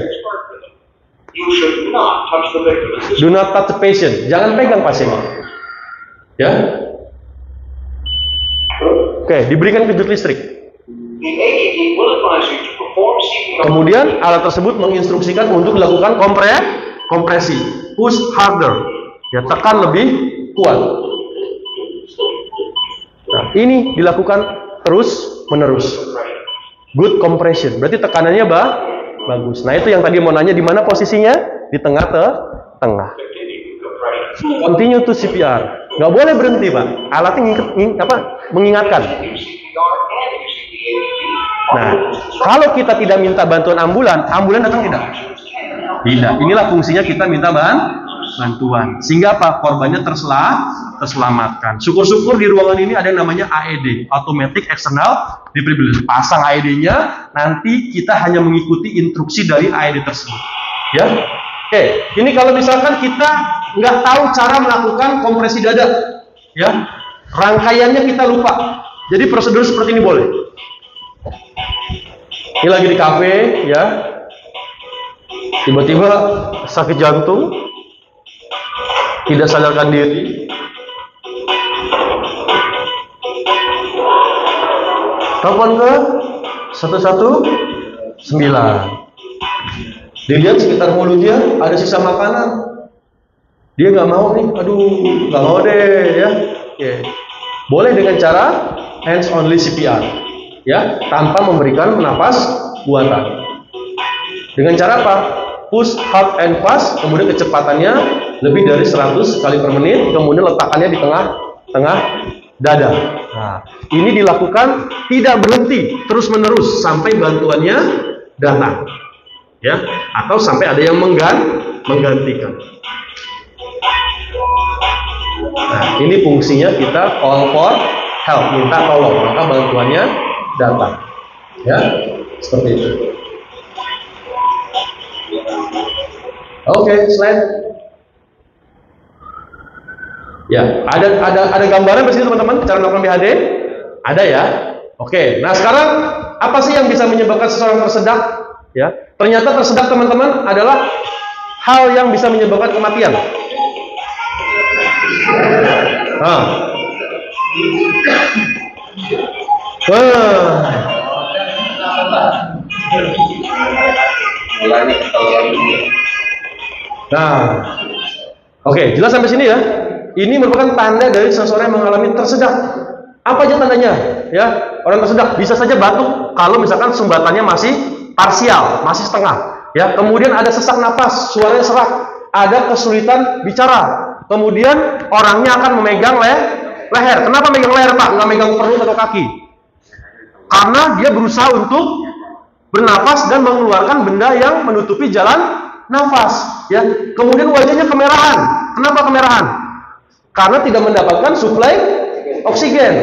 A: Do not touch the patient. Jangan pegang pasiennya. Ya. Oke, diberikan kejut listrik. Kemudian alat tersebut menginstruksikan untuk dilakukan kompresi. Push harder. Ya, tekan lebih kuat. Nah, ini dilakukan terus menerus. Good compression. Berarti tekanannya bagus. Nah, itu yang tadi mau nanya, di mana posisinya? Di tengah. Continue to CPR. Nggak boleh berhenti, Pak. Alatnya mengingatkan. Nah, kalau kita tidak minta bantuan ambulan datang tidak? Tidak. Inilah fungsinya kita minta bantuan. Sehingga apa? Korbannya terselamatkan. Syukur-syukur di ruangan ini ada yang namanya AED, Automatic External Defibrillation. Pasang AED-nya, nanti kita hanya mengikuti instruksi dari AED tersebut. Ya, oke. Ini kalau misalkan kita nggak tahu cara melakukan kompresi dada, ya, rangkaiannya kita lupa. Jadi prosedur seperti ini boleh. Ini lagi di kafe, ya. Tiba-tiba sakit jantung, tidak sadarkan diri. Telepon ke 119. Dilihat sekitar mulutnya ada sisa makanan. Dia nggak mau nih, nggak mau deh, ya. Oke. Boleh dengan cara hands only CPR, ya, tanpa memberikan napas buatan. Dengan cara apa? Push hard and fast, kemudian kecepatannya lebih dari 100 kali per menit, kemudian letakannya di tengah dada. Nah, ini dilakukan tidak berhenti, terus menerus sampai bantuannya datang, ya, atau sampai ada yang menggantikan. Nah, ini fungsinya kita call for help, minta tolong, maka bantuannya datang, ya, seperti itu. Oke, slide. Ya, ada gambaran di sini teman-teman cara melakukan BHD? Ada ya. Oke, nah sekarang apa sih yang bisa menyebabkan seseorang tersedak? Ya, ternyata tersedak teman-teman adalah hal yang bisa menyebabkan kematian. Nah, oke, jelas sampai sini ya. Ini merupakan tanda dari seseorang yang mengalami tersedak. Apa aja tandanya? Ya, orang tersedak bisa saja batuk kalau misalkan sumbatannya masih parsial, masih setengah. Ya, kemudian ada sesak napas, suaranya serak, ada kesulitan bicara. Kemudian orangnya akan memegang leher. Kenapa megang leher, Pak? Nggak megang perut atau kaki? Karena dia berusaha untuk bernapas dan mengeluarkan benda yang menutupi jalan nafas, ya. Kemudian wajahnya kemerahan. Kenapa kemerahan? Karena tidak mendapatkan suplai oksigen.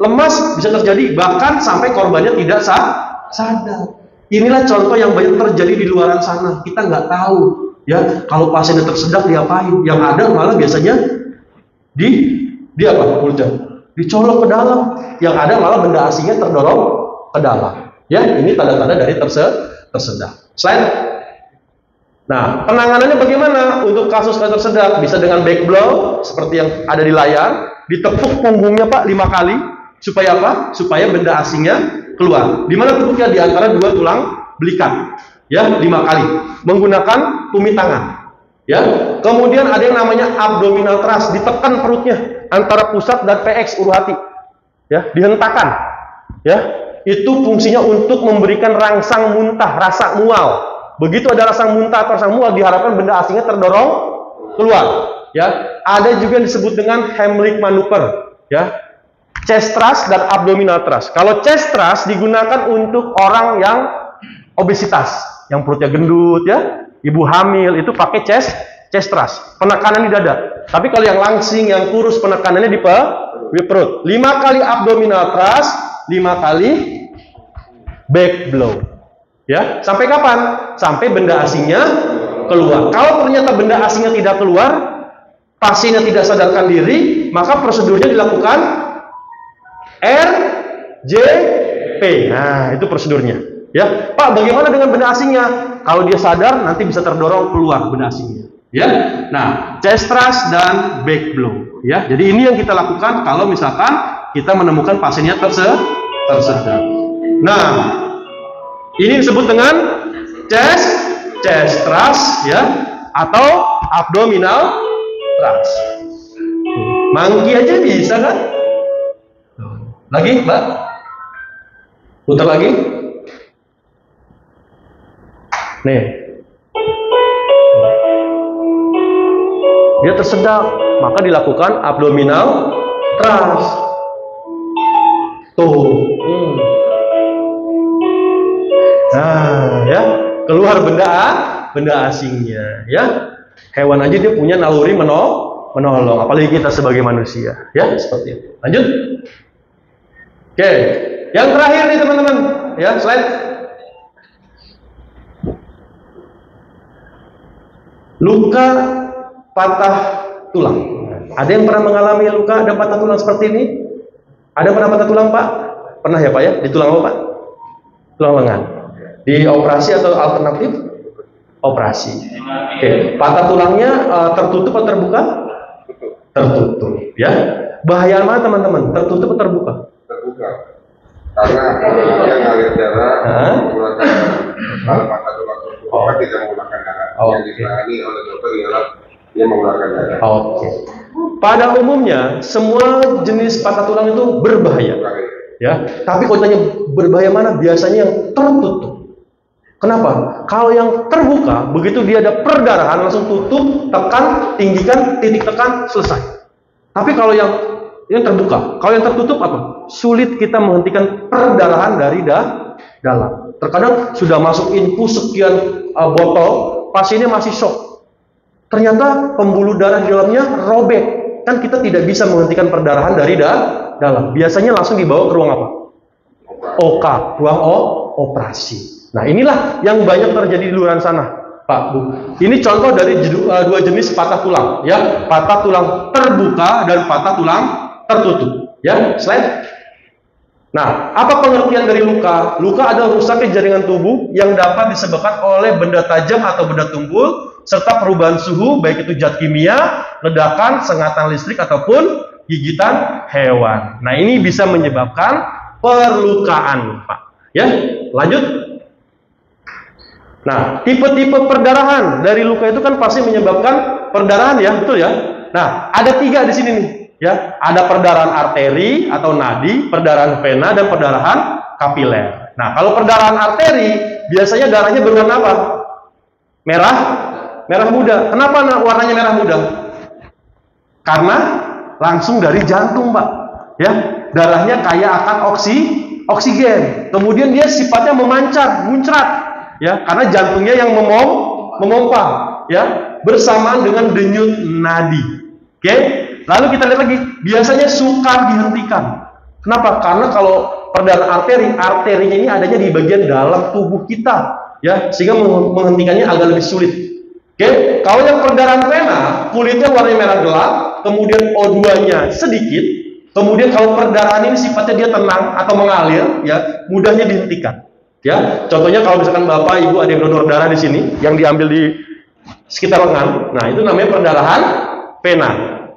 A: Lemas bisa terjadi, bahkan sampai korbannya tidak sadar. Inilah contoh yang banyak terjadi di luaran sana. Kita nggak tahu, ya. Kalau pasiennya tersedak diapain? Yang ada malah biasanya di apa? Mulutnya dicolok ke dalam. Yang ada malah benda asingnya terdorong ke dalam. Ya, ini tanda-tanda dari tersedak. Slide. Nah, penanganannya bagaimana untuk kasus tersedak? Bisa dengan back blow seperti yang ada di layar, ditepuk punggungnya Pak 5 kali supaya apa? Supaya benda asingnya keluar. Di mana tepuknya? Di antara dua tulang belikan. Ya, 5 kali menggunakan tumit tangan. Ya. Kemudian ada yang namanya abdominal thrust, ditekan perutnya antara pusat dan PX uru hati. Ya, dihentakkan. Ya. Itu fungsinya untuk memberikan rangsang muntah, rasa mual. Begitu ada rasa muntah atau rasa mual, diharapkan benda asingnya terdorong keluar. Ya, ada juga yang disebut dengan Heimlich maneuver. Ya, chest thrust dan abdominal thrust. Kalau chest thrust digunakan untuk orang yang obesitas, yang perutnya gendut, ya, ibu hamil itu pakai chest thrust, penekanan di dada. Tapi kalau yang langsing, yang kurus, penekanannya di perut. 5 kali abdominal thrust, 5 kali back blow. Ya, sampai kapan? Sampai benda asingnya keluar. Kalau ternyata benda asingnya tidak keluar, pasiennya tidak sadarkan diri, maka prosedurnya dilakukan RJP. Nah, itu prosedurnya. Ya, Pak, bagaimana dengan benda asingnya? Kalau dia sadar, nanti bisa terdorong keluar benda asingnya. Ya, nah, chest thrust dan back blow. Ya, jadi ini yang kita lakukan kalau misalkan kita menemukan pasiennya tersedak. Nah, ini disebut dengan chest thrust, ya, atau abdominal thrust. Monkey aja bisa kan? Lagi, Mbak? Putar lagi. Nih. Dia tersedak, maka dilakukan abdominal thrust. Tuh. Nah, ya, keluar benda asingnya, ya. Hewan aja dia punya naluri menolong, apalagi kita sebagai manusia, ya, seperti itu. Lanjut. Oke, yang terakhir nih teman-teman, ya, slide. Luka patah tulang. Ada yang pernah mengalami luka dan patah tulang seperti ini? Ada yang pernah patah tulang, Pak? Pernah ya, Pak, ya? Di tulang apa, Pak? Tulang lengan. Di operasi atau alternatif? Operasi. Oke, patah tulangnya tertutup atau terbuka? Tertutup, ya. Bahaya mana teman-teman? Tertutup atau terbuka?
D: Terbuka. Karena dia ngalir darah menggunakan kalau patah tulang terbuka tidak menggunakan darah. Yang ditangani oleh dokter ialah dia menggunakan darah.
A: Oke. Pada umumnya semua jenis patah tulang itu berbahaya. Ya, tapi kalau tanya berbahaya mana? Biasanya yang tertutup. Kenapa? Kalau yang terbuka, begitu dia ada perdarahan, langsung tutup, tekan, tinggikan, titik tekan, selesai. Tapi kalau yang terbuka, kalau yang tertutup apa? Sulit kita menghentikan perdarahan dari dalam. Terkadang sudah masuk infus sekian botol, pasiennya masih shock. Ternyata pembuluh darah di dalamnya robek. Kan kita tidak bisa menghentikan perdarahan dari dalam. Biasanya langsung dibawa ke ruang apa? OK, ruang operasi. Nah, inilah yang banyak terjadi di luar sana, Pak, Bu. Ini contoh dari dua jenis patah tulang, ya. Patah tulang terbuka dan patah tulang tertutup. Ya, slide. Nah, apa pengertian dari luka? Luka adalah rusaknya jaringan tubuh yang dapat disebabkan oleh benda tajam atau benda tumpul serta perubahan suhu, baik itu zat kimia, ledakan, sengatan listrik ataupun gigitan hewan. Nah, ini bisa menyebabkan perlukaan, Pak. Ya, lanjut. Nah, tipe-tipe perdarahan dari luka itu kan pasti menyebabkan perdarahan, ya, betul ya? Nah, ada 3 di sini nih, ya. Ada perdarahan arteri atau nadi, perdarahan vena, dan perdarahan kapiler. Nah, kalau perdarahan arteri biasanya darahnya berwarna apa? Merah muda. Kenapa warnanya merah muda? Karena langsung dari jantung, Pak. Ya, darahnya kaya akan oksigen. Kemudian dia sifatnya memancar, muncrat. Ya, karena jantungnya yang memompa, ya, bersamaan dengan denyut nadi. Oke? Lalu kita lihat lagi, biasanya sukar dihentikan. Kenapa? Karena kalau perdarahan arterinya ini adanya di bagian dalam tubuh kita, ya, sehingga menghentikannya agak lebih sulit. Oke? Kalau yang perdarahan vena, kulitnya warnanya merah gelap, kemudian O2-nya sedikit, kemudian kalau perdarahan ini sifatnya dia tenang atau mengalir, ya, mudahnya dihentikan. Ya, contohnya kalau misalkan Bapak Ibu ada yang donor darah di sini yang diambil di sekitar lengan, nah itu namanya perdarahan vena,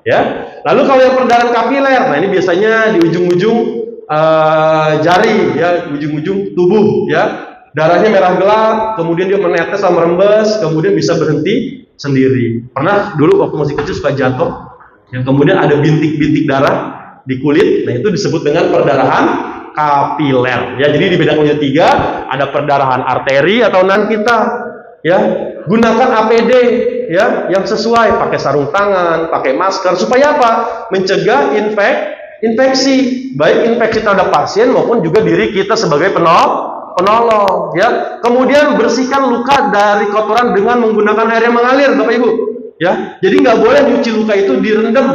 A: ya. Lalu kalau yang perdarahan kapiler, nah ini biasanya di ujung-ujung jari, ya, ujung-ujung tubuh, ya. Darahnya merah gelap, kemudian dia menetes sama merembes, kemudian bisa berhenti sendiri. Pernah dulu waktu masih kecil suka jatuh, yang kemudian ada bintik-bintik darah di kulit, nah itu disebut dengan perdarahan kapiler, ya. Jadi dibedakan menjadi 3, ada perdarahan arteri atau nan kita, ya, gunakan APD ya yang sesuai, pakai sarung tangan, pakai masker, supaya apa? Mencegah infeksi, baik infeksi terhadap pasien maupun juga diri kita sebagai penolong ya. Kemudian bersihkan luka dari kotoran dengan menggunakan air yang mengalir, Bapak Ibu ya. Jadi nggak boleh nyuci luka itu direndam,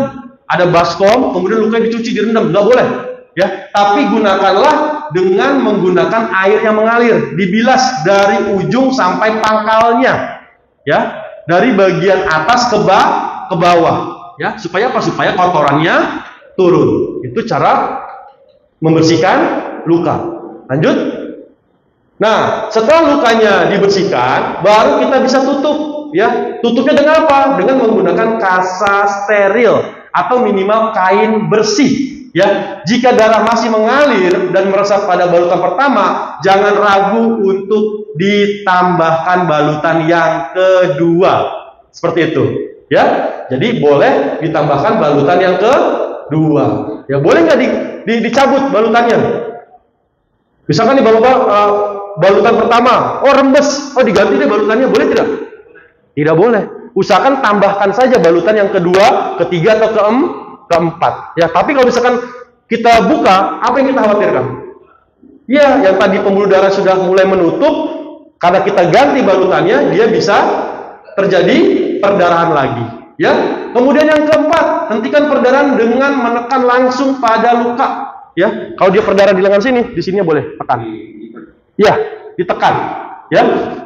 A: ada baskom kemudian luka dicuci direndam, nggak boleh ya. Tapi gunakanlah dengan menggunakan air yang mengalir, dibilas dari ujung sampai pangkalnya ya, dari bagian atas ke bawah ya. Supaya apa? Supaya kotorannya turun. Itu cara membersihkan luka. Lanjut. Nah, setelah lukanya dibersihkan, baru kita bisa tutup ya. Tutupnya dengan apa? Dengan menggunakan kasa steril atau minimal kain bersih ya. Jika darah masih mengalir dan meresap pada balutan pertama, jangan ragu untuk ditambahkan balutan yang kedua. Seperti itu ya. Jadi boleh ditambahkan balutan yang kedua ya. Boleh nggak dicabut balutannya? Misalkan nih Bapak, balutan pertama, oh rembes, oh diganti deh balutannya, boleh tidak? Tidak boleh. Usahakan tambahkan saja balutan yang kedua, ketiga atau keempat ya. Tapi kalau misalkan kita buka, apa yang kita khawatirkan? Ya, yang tadi pembuluh darah sudah mulai menutup, karena kita ganti balutannya, dia bisa terjadi perdarahan lagi ya. Kemudian yang keempat, hentikan perdarahan dengan menekan langsung pada luka ya. Kalau dia perdarahan di lengan sini, di sini boleh tekan ya, ditekan ya,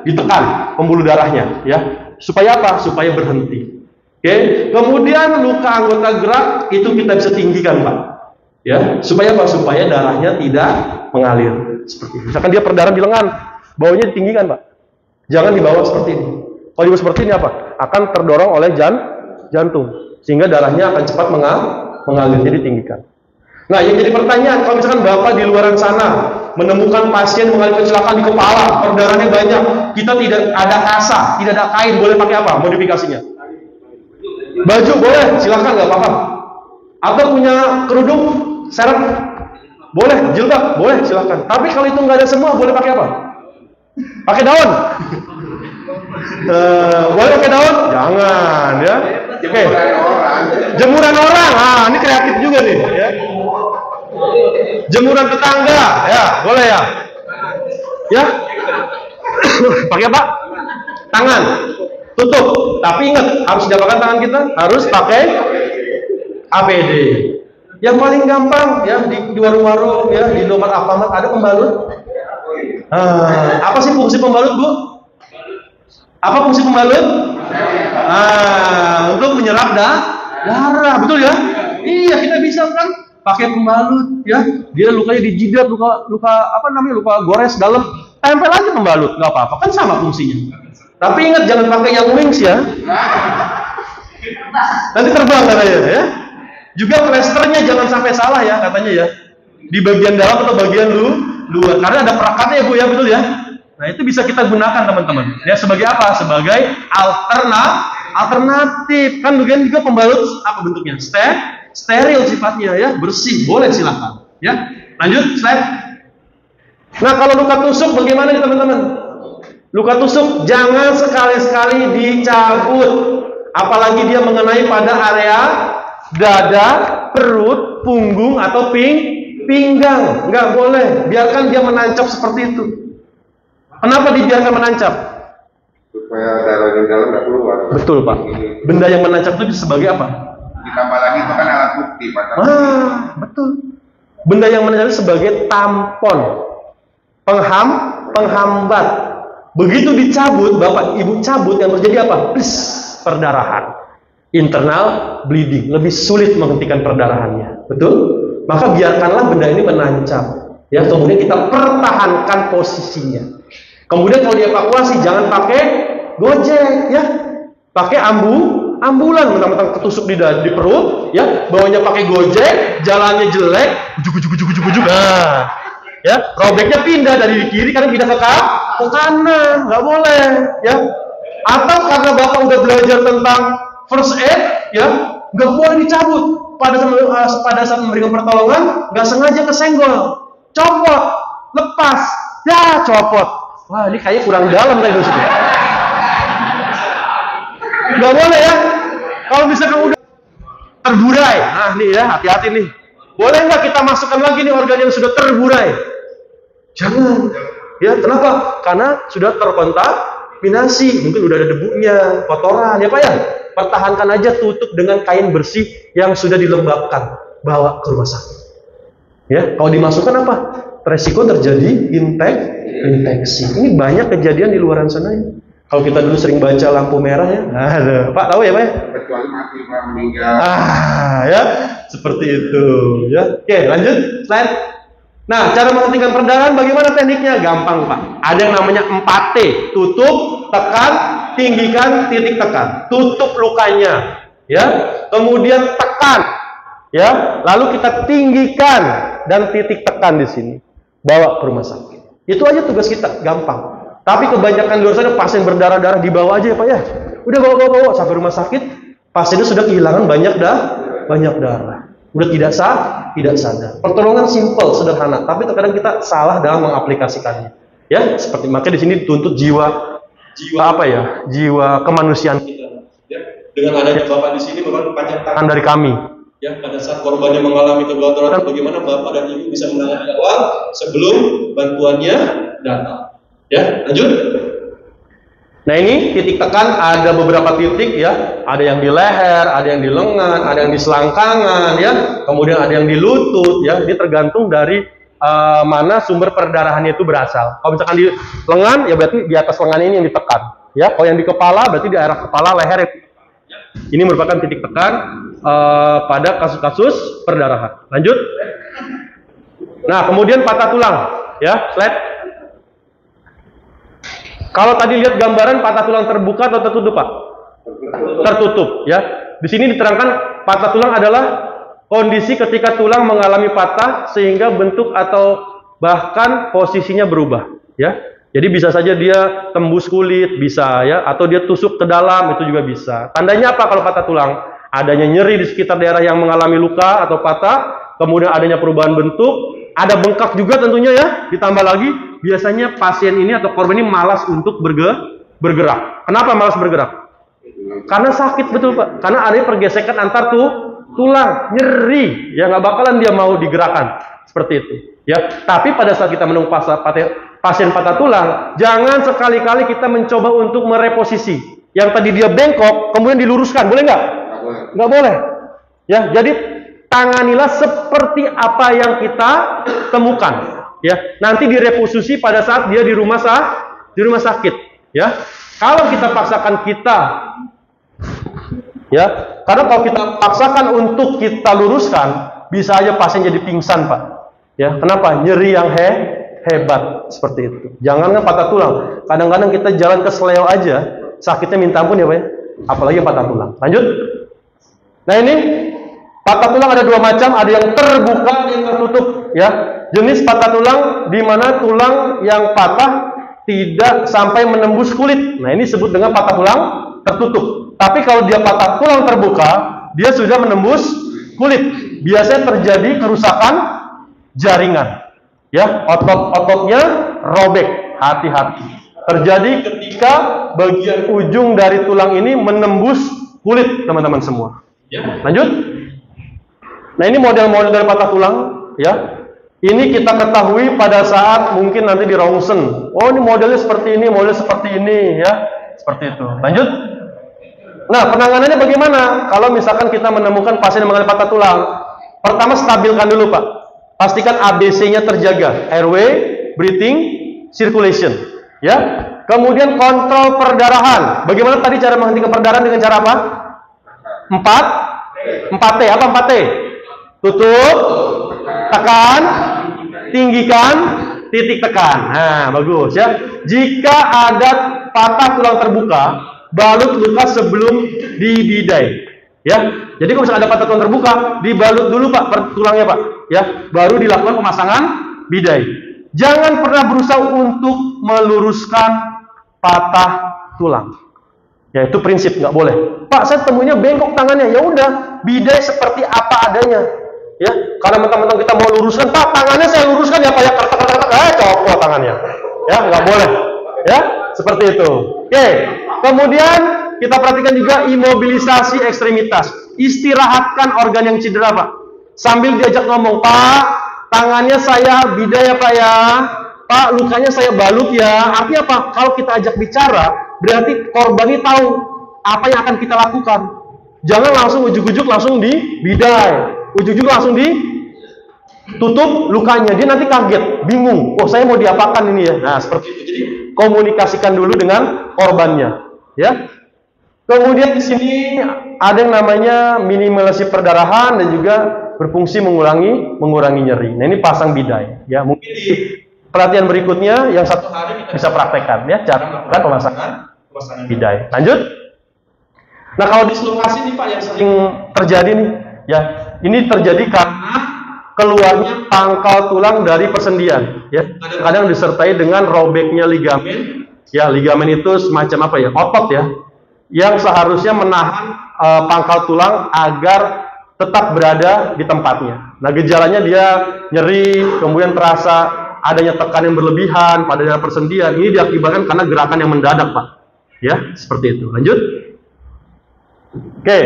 A: ditekan pembuluh darahnya ya. Supaya apa? Supaya berhenti. Oke. Kemudian luka anggota gerak itu kita bisa tinggikan, Pak ya. Supaya apa? Supaya darahnya tidak mengalir. Seperti ini. Misalkan dia perdarahan di lengan, bawahnya ditinggikan, Pak. Jangan dibawa seperti ini. Kalau dibawa seperti ini apa? Akan terdorong oleh jantung, sehingga darahnya akan cepat mengalir. Jadi tinggikan. Nah, yang jadi pertanyaan, kalau misalkan Bapak di luaran sana menemukan pasien mengalami kecelakaan di kepala, perdarahannya banyak, kita tidak ada kasa, tidak ada kain, boleh pakai apa modifikasinya? Baju boleh, silakan, nggak apa-apa. Atau punya kerudung, serep, boleh, jilbab, boleh, silakan. Tapi kalau itu nggak ada semua, boleh pakai apa? Pakai daun. Boleh pakai daun? Jangan, ya. Oke. Jemuran orang, ah, ini kreatif juga nih, ya. Jemuran tetangga, ya, boleh ya. Ya. Pakai apa? Tangan. Tutup. Tapi ingat, harus diapakan tangan kita? Harus pakai APD. Yang paling gampang ya di warung-warung ya, di Indomaret Alfamart ada pembalut. Apa sih fungsi pembalut, Bu? Apa fungsi pembalut? Untuk menyerap darah, betul ya? Iya, kita bisa kan pakai pembalut ya. Dia lukanya di jidat, luka apa namanya? Luka gores dalam, tempel aja pembalut, nggak apa-apa, kan sama fungsinya. Tapi ingat jangan pakai yang wings ya. Nanti terbang katanya ya. Juga plesternya jangan sampai salah ya katanya ya. Di bagian dalam atau bagian luar. Karena ada perekatnya ya Bu ya, betul ya. Nah, itu bisa kita gunakan teman-teman. Ya sebagai apa? Sebagai alternatif. Kan bagian juga pembalut apa bentuknya? Steril sifatnya ya, bersih. Boleh silakan. Ya. Lanjut slide. Nah, kalau luka tusuk bagaimana nih teman-teman? Luka tusuk jangan sekali-sekali dicabut. Apalagi dia mengenai pada area dada, perut, punggung atau pinggang. Nggak boleh. Biarkan dia menancap seperti itu. Kenapa dibiarkan menancap?
D: Supaya darah di dalam nggak keluar.
A: Betul Pak. Benda yang menancap itu sebagai apa?
D: Ditambah lagi itu kan alat bukti Pak.
A: Betul. Benda yang menancap sebagai tampon, penghambat. Begitu dicabut, Bapak Ibu cabut, yang terjadi apa? Perdarahan, internal bleeding, lebih sulit menghentikan perdarahannya. Betul? Maka biarkanlah benda ini menancap. Ya, kemudian kita pertahankan posisinya. Kemudian kalau dievakuasi jangan pakai gojek ya. Pakai ambulan, mentang-mentang ketusuk di perut ya, bawahnya pakai gojek, jalannya jelek, ujuk. Nah, ya, robeknya pindah dari kiri karena pindah ke kanan, nggak boleh ya. Atau karena Bapak udah belajar tentang first aid ya, nggak boleh dicabut pada saat memberikan pertolongan, nggak sengaja kesenggol, copot, lepas, ya copot. Wah, ini kayaknya kurang dalam tadi maksudnya. Nggak boleh ya. Kalau misalkan udah terburai, nah nih ya, hati-hati nih. Boleh nggak kita masukkan lagi nih organ yang sudah terburai? Jangan. Ya, kenapa? Karena sudah terkontaminasi, mungkin udah ada debunya, kotoran, ya Pak ya. Pertahankan aja, tutup dengan kain bersih yang sudah dilembabkan, bawa ke rumah sakit. Ya, kalau dimasukkan apa? Resiko terjadi infeksi. Ini banyak kejadian di luaran sana ya. Kalau kita dulu sering baca lampu merah ya, Pak tahu ya Pak ya?
D: Kecuali mati Pak, meninggal.
A: Ya, seperti itu. Ya, oke lanjut slide. Nah, cara menghentikan perdarahan bagaimana tekniknya? Gampang Pak. Ada yang namanya 4T, tutup, tekan, tinggikan, titik tekan. Tutup lukanya, ya. Kemudian tekan, ya. Lalu kita tinggikan dan titik tekan di sini. Bawa ke rumah sakit. Itu aja tugas kita, gampang. Tapi kebanyakan di luar sana pasien berdarah-darah dibawa aja ya Pak ya. Udah bawa sampai rumah sakit, pasiennya sudah kehilangan banyak darah. Udah tidak sadar. Pertolongan simple, sederhana, tapi terkadang kita salah dalam mengaplikasikannya. Ya, seperti makanya di sini dituntut jiwa apa ya? Jiwa kemanusiaan kita. Ya, dengan adanya Bapak di sini merupakan panjang tangan dari kami. Ya, pada saat korbannya mengalami kegalauan, bagaimana Bapak dan Ibu bisa menangani awal sebelum bantuannya datang. Ya, lanjut. Nah ini titik tekan ada beberapa titik ya, ada yang di leher, ada yang di lengan, ada yang di selangkangan ya, kemudian ada yang di lutut ya. Ini tergantung dari mana sumber perdarahannya itu berasal. Kalau misalkan di lengan ya berarti di atas lengan ini yang ditekan ya. Kalau yang di kepala berarti di arah kepala leher. Ini merupakan titik tekan pada kasus-kasus perdarahan. Lanjut. Nah kemudian patah tulang ya, slide. Kalau tadi lihat gambaran patah tulang terbuka atau tertutup Pak? Tertutup ya. Di sini diterangkan patah tulang adalah kondisi ketika tulang mengalami patah sehingga bentuk atau bahkan posisinya berubah ya. Jadi bisa saja dia tembus kulit, bisa ya, atau dia tusuk ke dalam, itu juga bisa. Tandanya apa kalau patah tulang? Adanya nyeri di sekitar daerah yang mengalami luka atau patah, kemudian adanya perubahan bentuk, ada bengkak juga tentunya ya. Ditambah lagi biasanya pasien ini atau korban ini malas untuk bergerak. Kenapa malas bergerak? Karena sakit, betul Pak. Karena ada pergesekan antar tulang, nyeri. Ya nggak bakalan dia mau digerakkan seperti itu. Ya. Tapi pada saat kita menunggu pasien patah tulang, jangan sekali-kali kita mencoba untuk mereposisi. Yang tadi dia bengkok, kemudian diluruskan, boleh nggak? Nggak boleh. Ya, jadi tanganilah seperti apa yang kita temukan. Ya, nanti direposisi pada saat dia di rumah sakit. Ya, kalau kita paksakan ya, karena kalau kita paksakan untuk kita luruskan, bisa aja pasien jadi pingsan Pak. Ya, kenapa? Nyeri yang hebat seperti itu. Jangankan patah tulang, kadang-kadang kita jalan ke seleo aja, sakitnya minta ampun ya Pak. Ya? Apalagi patah tulang. Lanjut. Nah ini patah tulang ada dua macam, ada yang terbuka, ada yang tertutup. Ya, jenis patah tulang di mana tulang yang patah tidak sampai menembus kulit. Nah ini disebut dengan patah tulang tertutup. Tapi kalau dia patah tulang terbuka, dia sudah menembus kulit. Biasanya terjadi kerusakan jaringan. Ya, otot-ototnya robek. Hati-hati. Terjadi ketika bagian ujung dari tulang ini menembus kulit, teman-teman semua. Ya, lanjut. Nah ini model-model dari patah tulang. Ya, ini kita ketahui pada saat mungkin nanti di rongsen. Oh ini modelnya seperti ini, model seperti ini, ya, seperti itu. Lanjut. Nah penanganannya bagaimana? Kalau misalkan kita menemukan pasien yang mengalami patah tulang, pertama stabilkan dulu Pak. Pastikan ABC-nya terjaga, airway, breathing, circulation. Ya. Kemudian kontrol perdarahan. Bagaimana tadi cara menghentikan perdarahan dengan cara apa? 4T. Apa 4T? Tutup, tekan, tinggikan, titik tekan. Nah, bagus ya. Jika ada patah tulang terbuka, balut luka sebelum dibidai. Ya. Jadi kalau misalnya ada patah tulang terbuka, dibalut dulu Pak tulangnya Pak. Ya, baru dilakukan pemasangan bidai. Jangan pernah berusaha untuk meluruskan patah tulang. Ya itu prinsip, nggak boleh. Pak, saya temunya bengkok tangannya. Ya udah, bidai seperti apa adanya. Ya, karena mentang-mentang kita mau luruskan, Pak, tangannya saya luruskan ya Pak ya, copot tangannya. Ya, nggak boleh. Ya, seperti itu. Oke. Kemudian kita perhatikan juga imobilisasi ekstremitas. Istirahatkan organ yang cedera, Pak. Sambil diajak ngomong, Pak, tangannya saya bida ya, Pak ya. Pak, lukanya saya balut ya. Artinya apa? Kalau kita ajak bicara, berarti korban ini tahu apa yang akan kita lakukan. Jangan langsung ujuk-ujuk langsung dibidai. Ujuk-ujuk langsung ditutup lukanya. Dia nanti kaget, bingung. Oh, saya mau diapakan ini ya. Nah, seperti itu. Jadi komunikasikan dulu dengan korbannya, ya. Kemudian di sini ada yang namanya minimalisasi perdarahan dan juga berfungsi mengurangi nyeri. Nah, ini pasang bidai, ya. Mungkin di pelatihan berikutnya yang satu hari kita bisa praktekkan, ya, cara melakukan pemasangan bidai. Lanjut. Nah, kalau dislokasi nih Pak yang sering terjadi nih, ya, ini terjadi karena keluarnya pangkal tulang dari persendian, ya. Kadang disertai dengan robeknya ligamen. Ya, ligamen itu semacam apa ya? Otot ya, yang seharusnya menahan pangkal tulang agar tetap berada di tempatnya. Nah, gejalanya dia nyeri, kemudian terasa adanya tekanan yang berlebihan pada daerah persendian. Ini diakibatkan karena gerakan yang mendadak, Pak. Ya, seperti itu. Lanjut. Oke.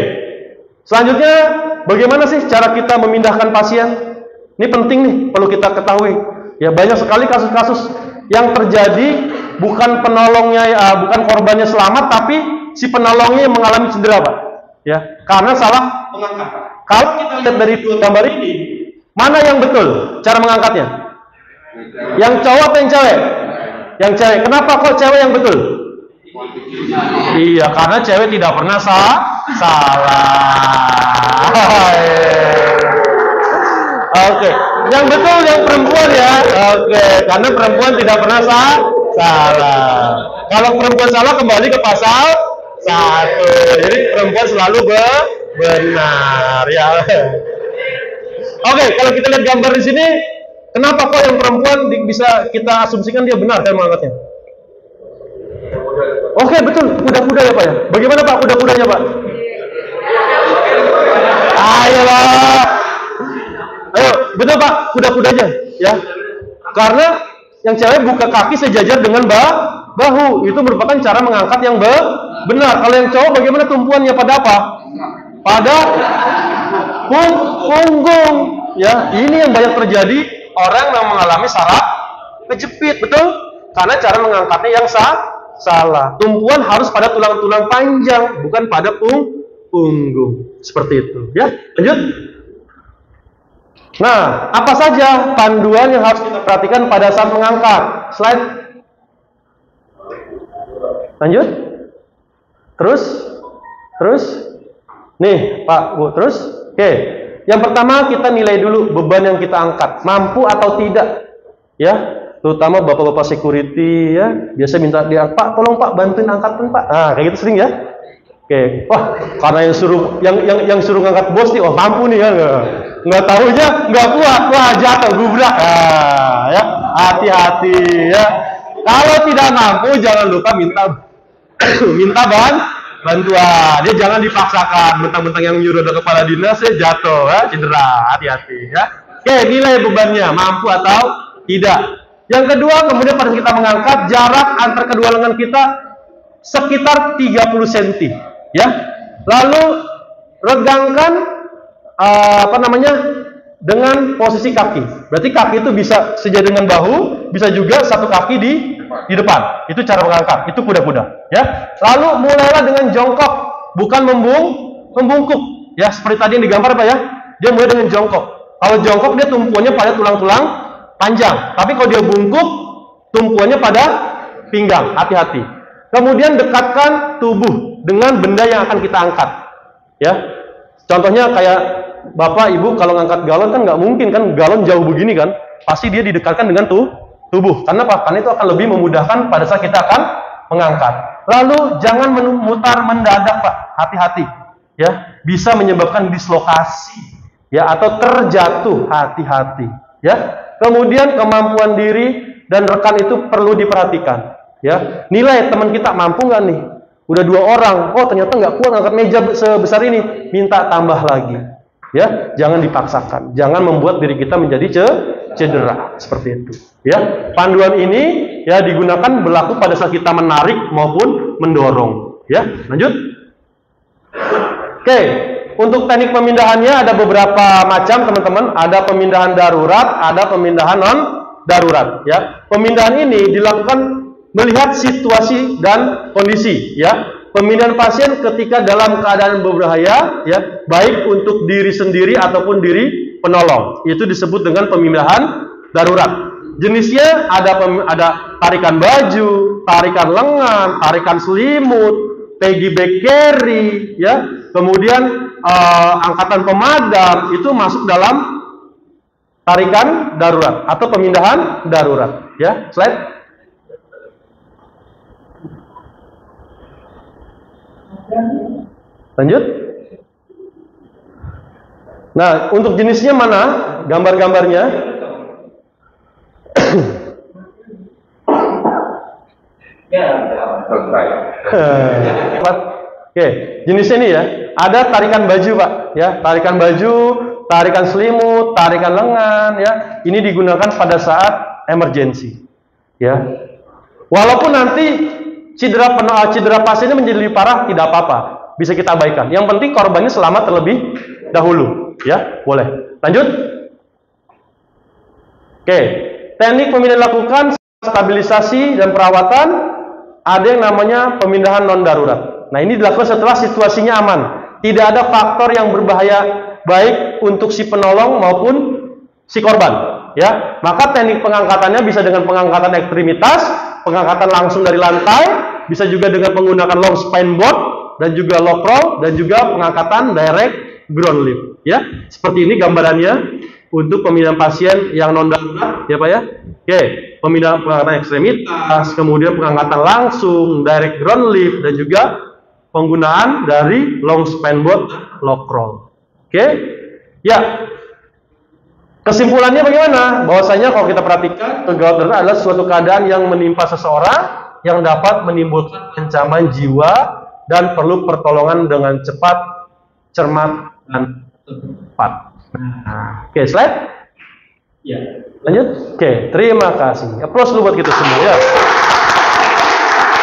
A: Selanjutnya, bagaimana sih cara kita memindahkan pasien? Ini penting nih, perlu kita ketahui. Ya, banyak sekali kasus-kasus yang terjadi bukan penolongnya, bukan korbannya selamat, tapi si penolongnya yang mengalami cedera, Pak. Ya, karena salah mengangkat. Kalau kita lihat dari dua gambar ini, mana yang betul cara mengangkatnya? Yang cowok atau yang cewek? Yang cewek. Kenapa kok cewek yang betul? Iya, karena cewek tidak pernah salah. Oke, yang betul yang perempuan ya. Oke, karena perempuan tidak pernah salah. Kalau perempuan salah kembali ke pasal 1. Jadi perempuan selalu benar ya. Oke, kalau kita lihat gambar di sini, kenapa kok yang perempuan bisa kita asumsikan dia benar saya mengangkatnya? Oke, betul, kuda-kuda ya Pak ya. Bagaimana Pak kuda-kudanya Pak? Ayolah. Ayo, betul Pak, kuda-kudanya ya. Karena yang cewek buka kaki sejajar dengan bahu. Itu merupakan cara mengangkat yang benar. Kalau yang cowok bagaimana tumpuannya pada apa? Pada punggung. Ya, ini yang banyak terjadi orang yang mengalami saraf kejepit, betul? Karena cara mengangkatnya yang salah. Tumpuan harus pada tulang-tulang panjang, bukan pada punggung. Seperti itu, ya. Lanjut. Nah, apa saja panduan yang harus kita perhatikan pada saat mengangkat? Slide. Lanjut. Terus. Nih, Pak, Bu, terus. Oke. Yang pertama kita nilai dulu beban yang kita angkat, mampu atau tidak. Ya, terutama bapak-bapak security ya, biasa minta dia, Pak, tolong Pak bantuin angkatan Pak. Nah, kayak gitu sering ya. Oke. Wah, karena yang suruh ngangkat bos nih, oh mampu nih ya. Nggak tahunya nggak kuat, wah jatuh gubrak. Nah, ya, hati-hati ya. Kalau tidak mampu jangan lupa minta bantuan. Dia jangan dipaksakan, mentang-mentang yang nyuruh ada kepala dinas ya jatuh ya, cedera. Hati-hati ya. Oke, nilai bebannya mampu atau tidak. Yang kedua, kemudian pada kita mengangkat, jarak antar kedua lengan kita sekitar 30 cm ya. Lalu regangkan dengan posisi kaki. Berarti kaki itu bisa sejajar dengan bahu, bisa juga satu kaki di depan. Itu cara mengangkat. Itu kuda-kuda, ya. Lalu mulailah dengan jongkok, bukan membungkuk. Ya, seperti tadi yang digambar Pak ya. Dia mulai dengan jongkok. Kalau jongkok dia tumpuannya pada tulang-tulang panjang. Tapi kalau dia bungkuk, tumpuannya pada pinggang. Hati-hati. Kemudian dekatkan tubuh dengan benda yang akan kita angkat. Ya. Contohnya kayak Bapak, Ibu kalau ngangkat galon kan nggak mungkin kan galon jauh begini kan, pasti dia didekatkan dengan tubuh. Karena apa? Karena itu akan lebih memudahkan pada saat kita akan mengangkat. Lalu jangan memutar mendadak Pak, hati-hati. Ya, bisa menyebabkan dislokasi, ya atau terjatuh, hati-hati. Ya. Kemudian kemampuan diri dan rekan itu perlu diperhatikan. Ya, nilai teman kita mampu nggak nih? Udah 2 orang, oh ternyata nggak kuat angkat meja sebesar ini, minta tambah lagi. Ya, jangan dipaksakan, jangan membuat diri kita menjadi cedera seperti itu. Ya, panduan ini ya digunakan berlaku pada saat kita menarik maupun mendorong. Ya, lanjut. Oke, untuk teknik pemindahannya ada beberapa macam, teman-teman. Ada pemindahan darurat, ada pemindahan non darurat. Ya, pemindahan ini dilakukan melihat situasi dan kondisi. Ya, pemindahan pasien ketika dalam keadaan berbahaya, ya, baik untuk diri sendiri ataupun diri penolong. Itu disebut dengan pemindahan darurat. Jenisnya ada tarikan baju, tarikan lengan, tarikan selimut, piggyback carry, ya. Kemudian angkatan pemadam itu masuk dalam tarikan darurat atau pemindahan darurat. Ya, slide. Lanjut. Nah, untuk jenisnya mana? Gambar-gambarnya. Oke, jenisnya ini ya. Ada tarikan baju, Pak. Ya, tarikan baju, tarikan selimut, tarikan lengan. Ya, ini digunakan pada saat emergency. Ya, walaupun nanti cedera pasiennya menjadi lebih parah, tidak apa-apa, bisa kita abaikan. Yang penting korbannya selamat terlebih dahulu. Ya, boleh. Lanjut. Oke, teknik pemindahan dilakukan stabilisasi dan perawatan. Ada yang namanya pemindahan non darurat. Nah, ini dilakukan setelah situasinya aman. Tidak ada faktor yang berbahaya baik untuk si penolong maupun si korban. Ya, maka teknik pengangkatannya bisa dengan pengangkatan ekstremitas, pengangkatan langsung dari lantai, bisa juga dengan menggunakan long span board dan juga lock roll, dan juga pengangkatan direct ground lift. Ya, seperti ini gambarannya untuk pemindahan pasien yang non darurat, ya Pak ya. Oke, pengangkatan ekstremitas, kemudian pengangkatan langsung, direct ground lift, dan juga penggunaan dari long span board, lock roll. Oke, ya. Kesimpulannya bagaimana? Bahwasanya kalau kita perhatikan, kegawat darurat adalah suatu keadaan yang menimpa seseorang yang dapat menimbulkan ancaman jiwa dan perlu pertolongan dengan cepat, cermat, dan tepat. Oke, slide. Ya. Lanjut. Oke, terima kasih. Applause dulu buat kita semua ya.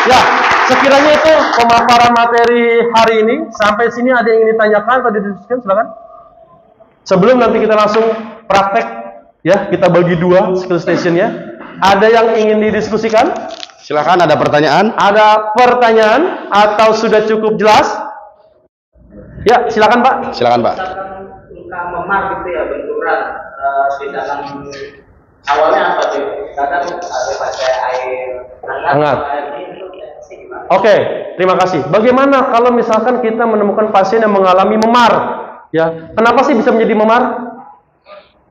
A: Ya, sekiranya itu pemaparan materi hari ini. Sampai sini ada yang ingin ditanyakan atau didiskusikan, silakan. Sebelum nanti kita langsung praktek, ya, kita bagi dua skill stationnya. Ada yang ingin didiskusikan?
E: Silakan, ada pertanyaan?
A: Ada pertanyaan atau sudah cukup jelas? Ya, silakan Pak.
E: Silakan Pak.
C: Luka memar gitu ya, benturan, tindakan awalnya apa sih? Kadang ada pakai air hangat.
A: Oke, terima kasih. Bagaimana kalau misalkan kita menemukan pasien yang mengalami memar? Ya, kenapa sih bisa menjadi memar?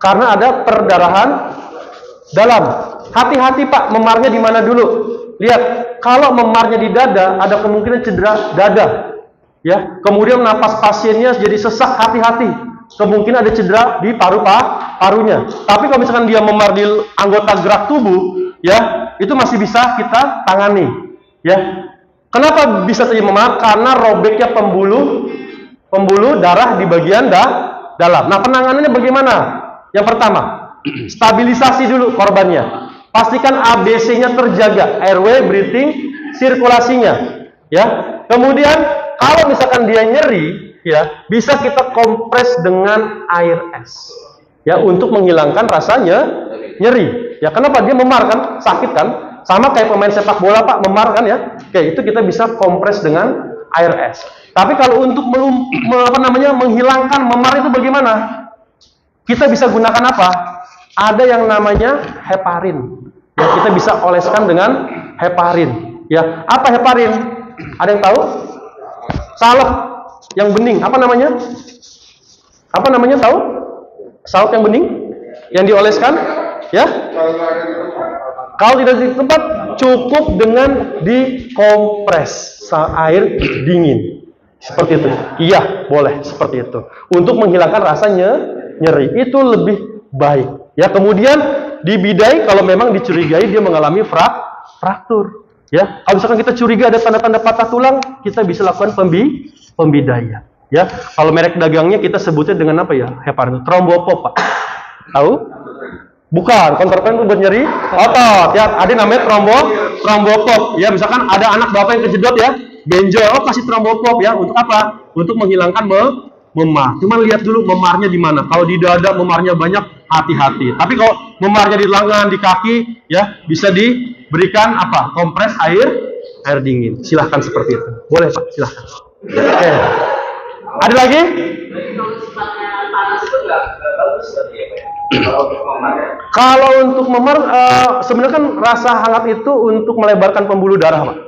A: Karena ada perdarahan dalam. Hati-hati Pak, memarnya di mana dulu? Lihat, kalau memarnya di dada, ada kemungkinan cedera dada. Ya, kemudian napas pasiennya jadi sesak, hati-hati. Kemungkinan ada cedera di parunya. Tapi kalau misalkan dia memar di anggota gerak tubuh, ya, itu masih bisa kita tangani. Ya, kenapa bisa saja memar? Karena robeknya pembuluh darah di bagian dalam. Nah, penanganannya bagaimana? Yang pertama, stabilisasi dulu korbannya. Pastikan ABC-nya terjaga, airway, breathing, sirkulasinya. Ya. Kemudian kalau misalkan dia nyeri, ya, bisa kita kompres dengan air es. Ya, untuk menghilangkan rasanya nyeri. Ya, kenapa? Dia memar kan, sakit kan? Sama kayak pemain sepak bola Pak, memar kan ya? Oke, itu kita bisa kompres dengan air es. Tapi kalau untuk menghilangkan memar itu bagaimana? Kita bisa gunakan apa? Ada yang namanya heparin. Ya, kita bisa oleskan dengan heparin. Ya, apa heparin? Ada yang tahu? Salep yang bening. Apa namanya? Apa namanya, tahu? Salep yang bening yang dioleskan, ya? Kalau tidak di tempat, cukup dengan dikompres air dingin. Seperti itu. Iya, boleh seperti itu. Untuk menghilangkan rasanya nyeri, itu lebih baik. Ya, kemudian dibidai kalau memang dicurigai dia mengalami fraktur. Ya, kalau misalkan kita curiga ada tanda-tanda patah tulang, kita bisa lakukan pembidaian. Ya, kalau merek dagangnya kita sebutnya dengan apa ya? Heparin, trombopop Pak. Tahu? Bukan, kontrapen itu buat nyeri otot. Ya, ada namanya trombopop. Ya, misalkan ada anak bapak yang kejedot ya, benjol, oh kasih trombopop ya, untuk apa? Untuk menghilangkan memar. Cuma lihat dulu memarnya di mana. Kalau di dada memarnya banyak, hati-hati. Tapi kalau memarnya di lengan, di kaki, ya bisa diberikan apa? Kompres air dingin. Silahkan seperti itu. Boleh Pak, silahkan. Oke. Ada lagi? Kalau untuk memar, sebenarnya kan rasa hangat itu untuk melebarkan pembuluh darah, Pak.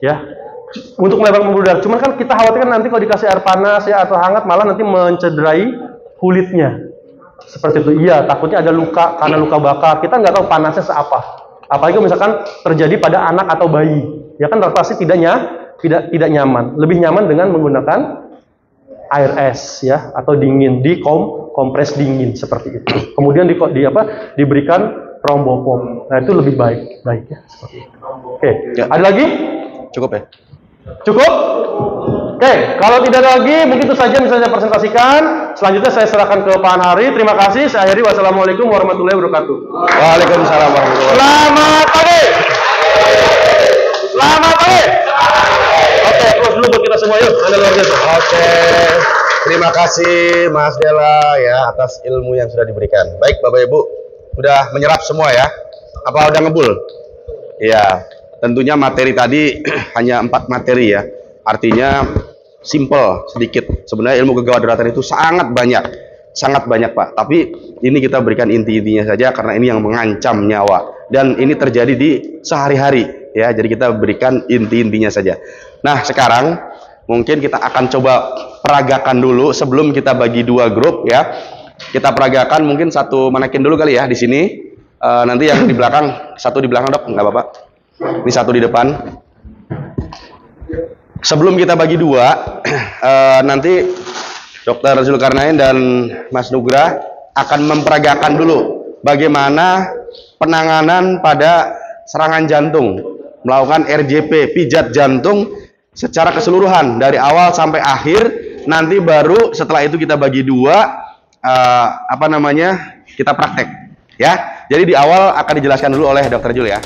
A: Ya, untuk melebarkan pembuluh darah. Cuman kan kita khawatirkan nanti kalau dikasih air panas ya atau hangat malah nanti mencederai kulitnya. Seperti itu. Iya, takutnya ada luka karena luka bakar. Kita nggak tahu panasnya seapa. Apalagi misalkan terjadi pada anak atau bayi. Ya kan pasti tidak nyaman. Lebih nyaman dengan menggunakan air es ya atau dingin, kompres dingin seperti itu. Kemudian diberikan trombopop. Nah, itu lebih baik ya seperti itu. Oke, ya. Ada lagi?
E: Cukup ya?
A: Cukup? Oke, kalau tidak ada lagi, mungkin itu saja bisa saya presentasikan. Selanjutnya saya serahkan ke Pak Anhari. Terima kasih. Saya akhiri. Wassalamualaikum warahmatullahi wabarakatuh.
E: Waalaikumsalam warahmatullahi wabarakatuh.
A: Selamat pagi. Selamat pagi. Oke, close dulu buat kita semua yuk. Anda luar biasa.
E: Oke. Terima kasih Mas Dela ya atas ilmu yang sudah diberikan. Baik Bapak Ibu, udah menyerap semua ya? Apa udah ngebul? Iya. Tentunya materi tadi hanya 4 materi ya. Artinya simple sedikit. Sebenarnya ilmu kegawat daruratan itu sangat banyak Pak. Tapi ini kita berikan inti-intinya saja karena ini yang mengancam nyawa dan ini terjadi di sehari-hari ya. Jadi kita berikan inti-intinya saja. Nah sekarang mungkin kita akan coba peragakan dulu sebelum kita bagi 2 grup ya. Kita peragakan mungkin satu manekin dulu kali ya di sini. Nanti yang di belakang, satu di belakang Dok, nggak apa-apa. Ini satu di depan. Sebelum kita bagi 2, nanti Dr. Zulkarnain dan Mas Nugrah akan memperagakan dulu bagaimana penanganan pada serangan jantung, melakukan RJP, pijat jantung secara keseluruhan dari awal sampai akhir. Nanti baru setelah itu kita bagi 2, kita praktek ya. Jadi di awal akan dijelaskan dulu oleh Dr. Jul ya.